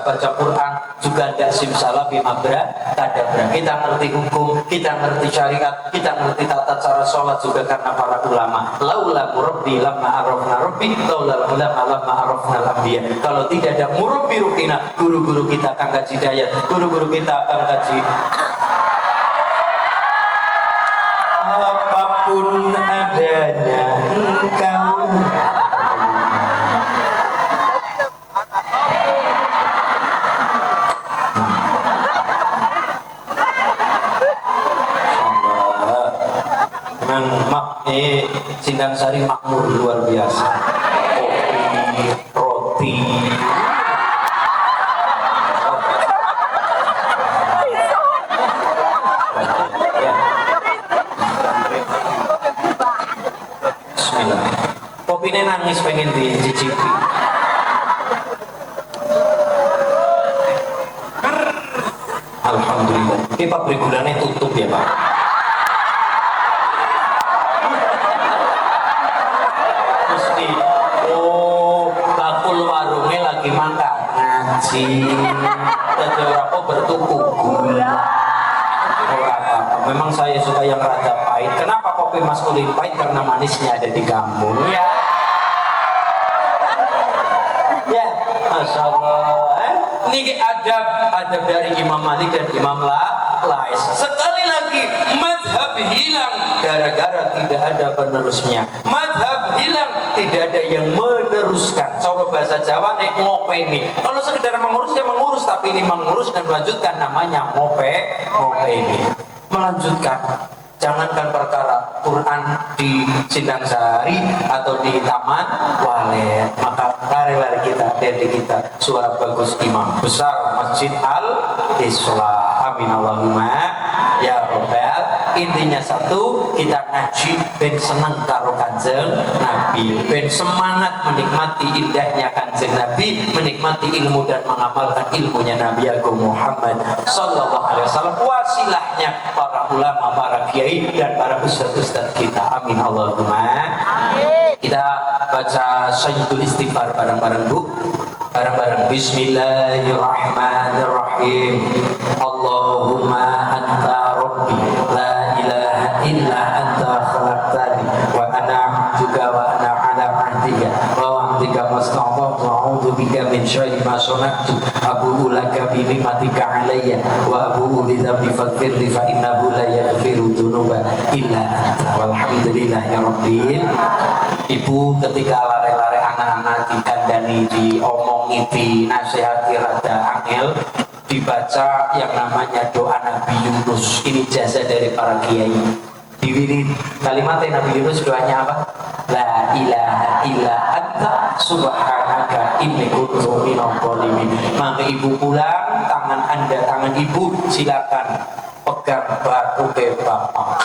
Speaker 2: baca Quran, juga tidak simsalah bimabra tadabra. Kita ngerti hukum, kita ngerti syariat, kita ngerti tata cara sholat juga karena para ulama. Laula murabbi lamma arafna rabbi, laula ulama lamma arafna al-anbiya. Kalau tidak ada murabbi rukina, guru-guru kita akan kaji hidayat, guru-guru kita akan kaji apapun adanya engkau. Sindang Sari makmur luar biasa. Kopi, roti. Ya. Bismillah. Kopinya nangis pengen dicicipi. Alhamdulillah. Ini pabrik gulanya tutup ya Pak. Ngaji jadi orang bertuku gula. Memang saya suka yang rada pahit. Kenapa kopi maskulin pahit? Karena manisnya ada di kamu ya. Ya, Masya Allah. Ini adab dari Imam Malik dan Imam Lais. Sekali lagi madhab hilang gara-gara tidak ada penerusnya. Madhab hilang tidak ada yang meneruskan. Coba bahasa Jawa ngopeni. Kalau sekedar mengurus ya mengurus, tapi ini mengurus dan melanjutkan namanya ngopeni. Melanjutkan. Jangankan perkara Quran di Sindang Sari atau di Taman Walet, maka lari-lari kita dari kita suara bagus imam besar Masjid Al-Islah. Amin Allahumma ya Rabbal. Intinya satu, kita ngaji ben senang karo Kanjeng Nabi, ben semangat menikmati indahnya Kanjeng Nabi, menikmati ilmu dan mengamalkan ilmunya Nabi Agung Muhammad sallallahu alaihi wasallam. Wasilahnya para ulama, para kiai dan para ustaz-ustaz kita. Amin Allahumma. Kita baca Sayyidul Istighfar bareng-bareng Bu. Bareng-bareng. Bismillahirrahmanirrahim. Allahumma anta rabbi la ilaha illa anta khalaqtani wa ana abduka wa ana ala ahdika wa wa'dika mastaqamtu a'udzu bika min syarri ma sana'tu abu'u laka bi ni'matika alayya wa abu'u li dhanbi faghfirli fa innahu la yaghfiru dzunuba illa anta walhamdulillahi rabbil. Ibu ketika lare-lare anak-anak dikandani, diomongi, dinasehati rada angel, dibaca yang namanya doa Nabi Yunus. Ini jasa dari para kiai. Diwirid kalimatnya Nabi Yunus, doanya apa? La ilaha illa anta subhanaka inni kuntu minadh dhalimin. Maka ibu pulang, tangan Anda, tangan ibu silakan pegang batu ke bapak.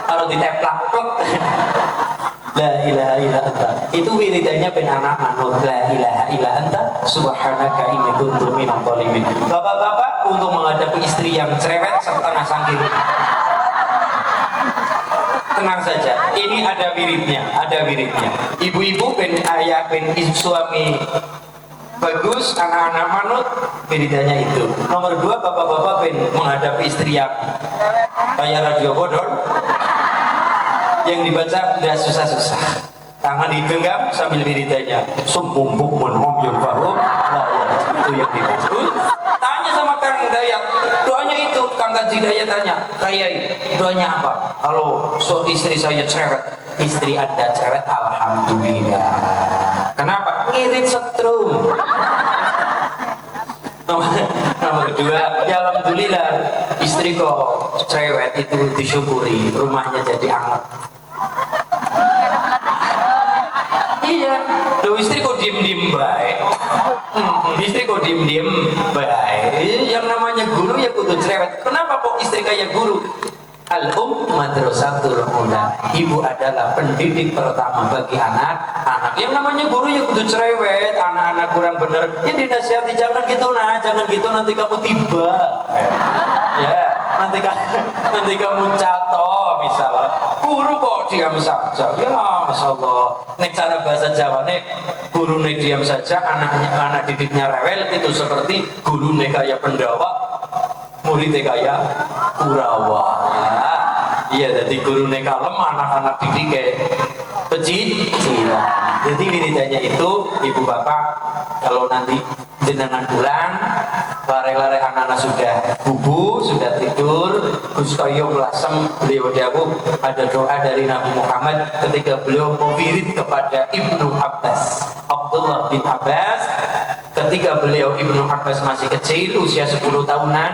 Speaker 2: Kalau diteplak la ilaha illa anta, itu wiridannya ben anak manut. La ilaha illa anta subhanaka inni kuntu minadh dhalimin. Bapak-bapak untuk menghadapi istri yang cerewet setengah sangkir, tenang saja, ini ada wiridnya, ada wiridnya. Ibu-ibu ben ayah ben suami bagus, anak-anak manut, wiridannya itu. Nomor 2, bapak-bapak ben menghadapi istri yang kayak radio bodor, yang dibaca udah susah-susah, tangan digenggam sambil wiridannya sumbumbuk menhom yang baru. Nah, itu yang dibaca. Tanya sama Kang Dayat, doanya itu. Kang Kaji Dayat tanya, Kayai, doanya apa? Kalau istri saya cerewet, istri Anda cerewet, alhamdulillah. Kenapa? Ngirit setrum. Nomor 2, ya alhamdulillah istri kok cerewet itu disyukuri, rumahnya jadi hangat. Iya, lo istri kok diem-diem baik. Istri kok diem-diem baik. Yang namanya guru ya kudu cerewet. Kenapa kok istri kayak guru? Madrasatul ula. Ibu adalah pendidik pertama bagi anak-anak. Yang namanya guru ya kudu cerewet. Anak-anak kurang bener ya dinasihati, jangan gitu nah, jangan gitu nanti kamu tiba. Ya, nanti kamu jatuh misalnya. guru kok diam saja. Ya Masya Allah. Nek cara bahasa Jawa nek guru nek diam saja, anak didiknya rewel, itu seperti guru nek kayak pendawa, muridnya kayak Kurawa. Iya, jadi guru nek kalem, anak-anak didik kayak pecicilan. Jadi wiridanya itu, ibu bapak, kalau nanti jenengan pulang, lare-lare anak-anak sudah bubu, sudah tidur, Gus Koyong lasem, beliau dawuh ada doa dari Nabi Muhammad ketika beliau mewirid kepada Ibnu Abbas, Abdullah bin Abbas, ketika beliau Ibnu Abbas masih kecil, usia 10 tahunan,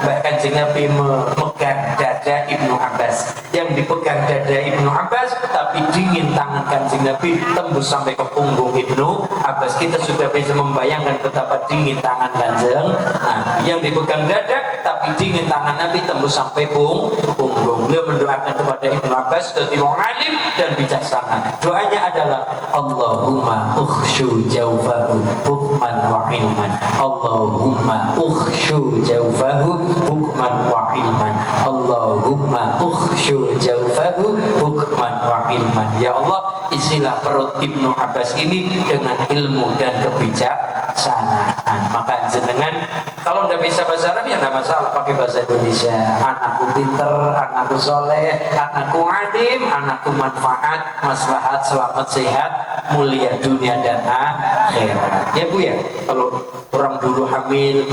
Speaker 2: bahkan Nabi memegang dada Ibnu Abbas. Yang dipegang dada Ibnu Abbas, tapi dingin tangan Kanjeng Nabi tembus sampai ke punggung Ibnu Abbas. Kita sudah bisa membayangkan betapa dingin tangan Kanjeng. Nah, yang dipegang dada, tapi dingin tangan Nabi tembus sampai punggung. Beliau mendoakan kepada Ibnu Abbas, jadi wong alim dan bijaksana. Doanya adalah Allahumma ukhshu jawfahu hukman wa ilman. Allahumma ukhshu jawfahu hukman wa ilman. Allahumma ukhshu jawfahu hukman wa ilman. Ya Allah, isilah perut Ibnu Abbas ini dengan ilmu dan kebijaksanaan. Maka jenengan kalau nggak bisa bahasa Arab ya nggak masalah, pakai bahasa Indonesia. Anakku pinter, anakku soleh, anakku alim, anakku manfaat, maslahat, selamat, sehat, mulia dunia dan akhirat. Ya Bu ya, kalau orang dulu hamil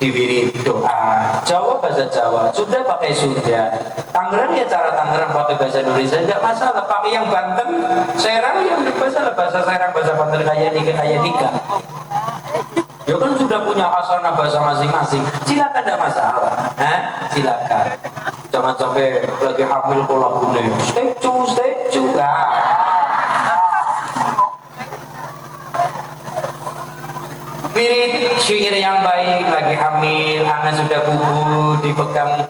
Speaker 2: diwirid doa Jawa, bahasa Jawa, sudah pakai Sunda. Tangerang ya cara Tangerang pakai bahasa Indonesia, enggak masalah. Pakai yang Banten, Serang ya enggak masalah, bahasa Serang, bahasa Banten kayak nikah. Ya kan sudah punya hasanah bahasa masing-masing, silakan, enggak masalah. Silakan. Jangan sampai lagi hamil pola bune stecu wirid syair yang baik, lagi hamil, anak sudah bubu, dipegang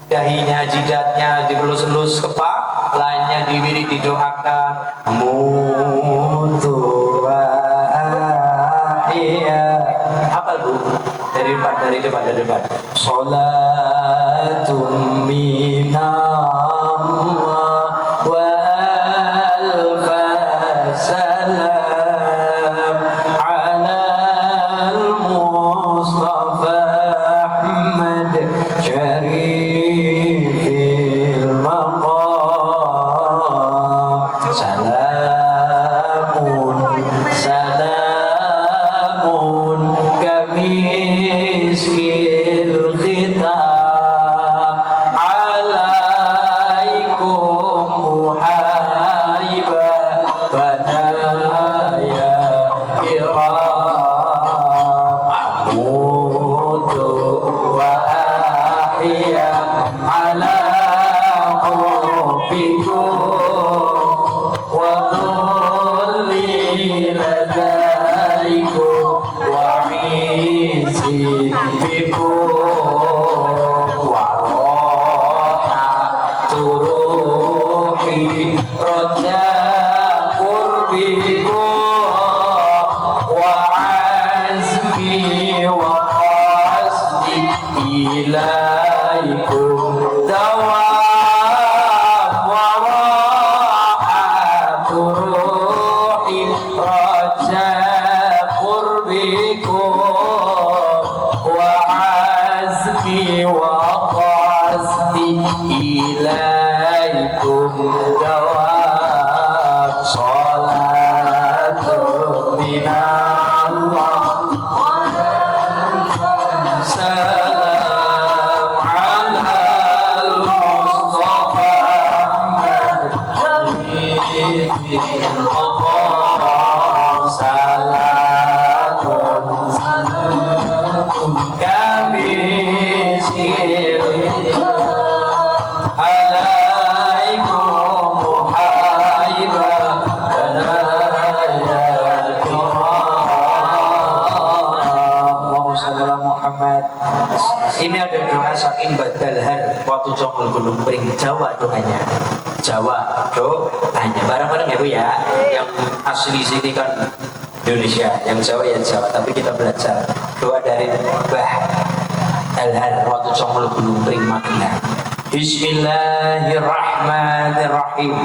Speaker 2: dahinya, jidatnya, dibelus-elus kepalanya, diwirid, didoakan mutu iya. Apa Bu? Dari depan. Sholatum minallah wa alfasalam ala al-Mustafa Ahmad Syarifil Maqam. Salamun kamiskil khitam alaikum muhaiba banaya kiram mutu wa ahya ala hubbikum wa dhulli ladaikum wa isi bikum wa rohatu ruhi roja qurbikum wa azmi wa qasdi ilaikum dawam wa rahatu ruhi roja qurbikum wa azmi wa qasdi ilaikum dawam. Salatu minallah salam ala al-Mustafa Ahmad Syarifil Maqam. Salatun kamiskil alaikum muhaiba banaya kiram. Allahumma shalli ala Muhammad. Ini ada doa saking Badalhar waktu Jongol Gunung Pring, Jawa doanya. Jawa doanya bareng-bareng ya Bu ya. Yang asli sini kan Indonesia, yang Jawa ya Jawa, tapi kita belajar doa dari Mbah Dalhar waktu Jongol Gunung Pring Madinah. Bismillahirrahmanirrahim.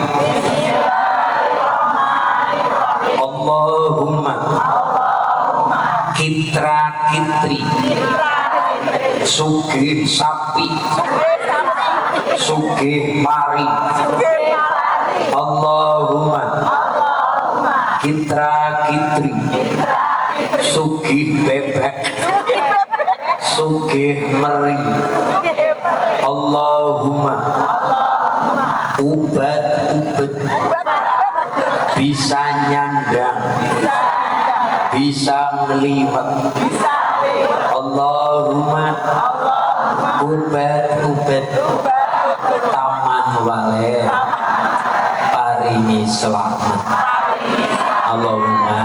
Speaker 2: Allahumma kitra kitri sugih sapi sugih mari. Allahumma kitra kitri sugih bebek sugih meri. Allahumma ubat-ubat bisa nyandang bisa ngeliwat. Allahumma ubat-ubat taman wale paringi selamat. Allahumma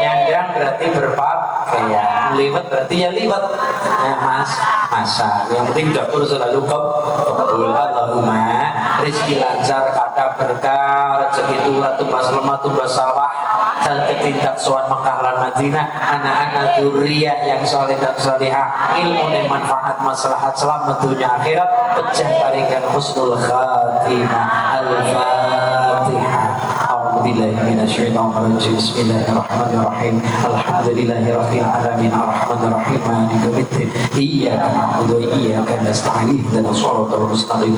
Speaker 2: nyandang berarti berpakaian, liwat berarti ya liwat. Mas masa yang penting dapur selalu kabul. Allahumma rezeki lancar, kata berkah, rezeki tulah tumbas lemah tumbas sawah, dan ketindak soal Mekah lan Madinah, anak-anak dzurriyyah yang soleh dan solehah, ilmu dan manfaat maslahat selamat dunia akhirat, pecah paringkan husnul khatimah. Al-Fatihah. A'udzubillahi minasyaitonir rajim. Bismillahirrahmanirrahim. Alhamdulillahirabbil alamin arrahmanir rahim maliki yaumiddin. Iyyaka na'budu wa iyyaka nasta'in. Ihdinas siratal mustaqim.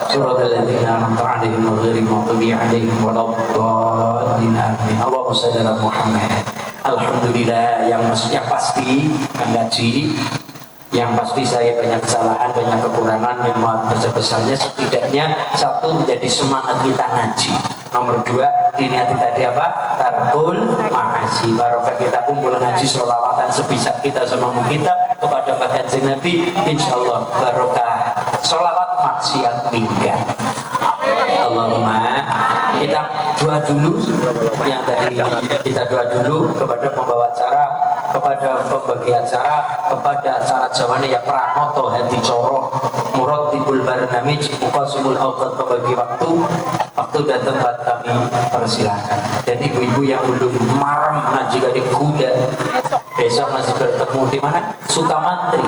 Speaker 2: Siratal ladzina an'amta 'alaihim ghairil maghdubi 'alaihim waladdallin. Amin. Allahumma shalli ala Muhammad. Alhamdulillah yang pasti mengaji. Yang pasti saya banyak kesalahan, banyak kekurangan, memang besar-besarnya setidaknya satu menjadi semangat kita ngaji. Nomor dua, diniati tadi apa? Tarkul ma'asi. Barokah kita kumpul ngaji sholawatan sebisa kita semampu kita kepada Kanjeng Nabi. Insyaallah barokah sholawat maksiat minggat. Allahumma kita doa dulu yang tadi kita doa dulu kepada pembawa acara, kepada pembagi acara, kepada acara jawane ya pranoto hadi coro murad tibul barnamij muqasimul awqat pembagi waktu dan tempat kami persilakan. Dan ibu-ibu yang belum marah ngaji dari kuda besok masih bertemu di mana? Sukamantri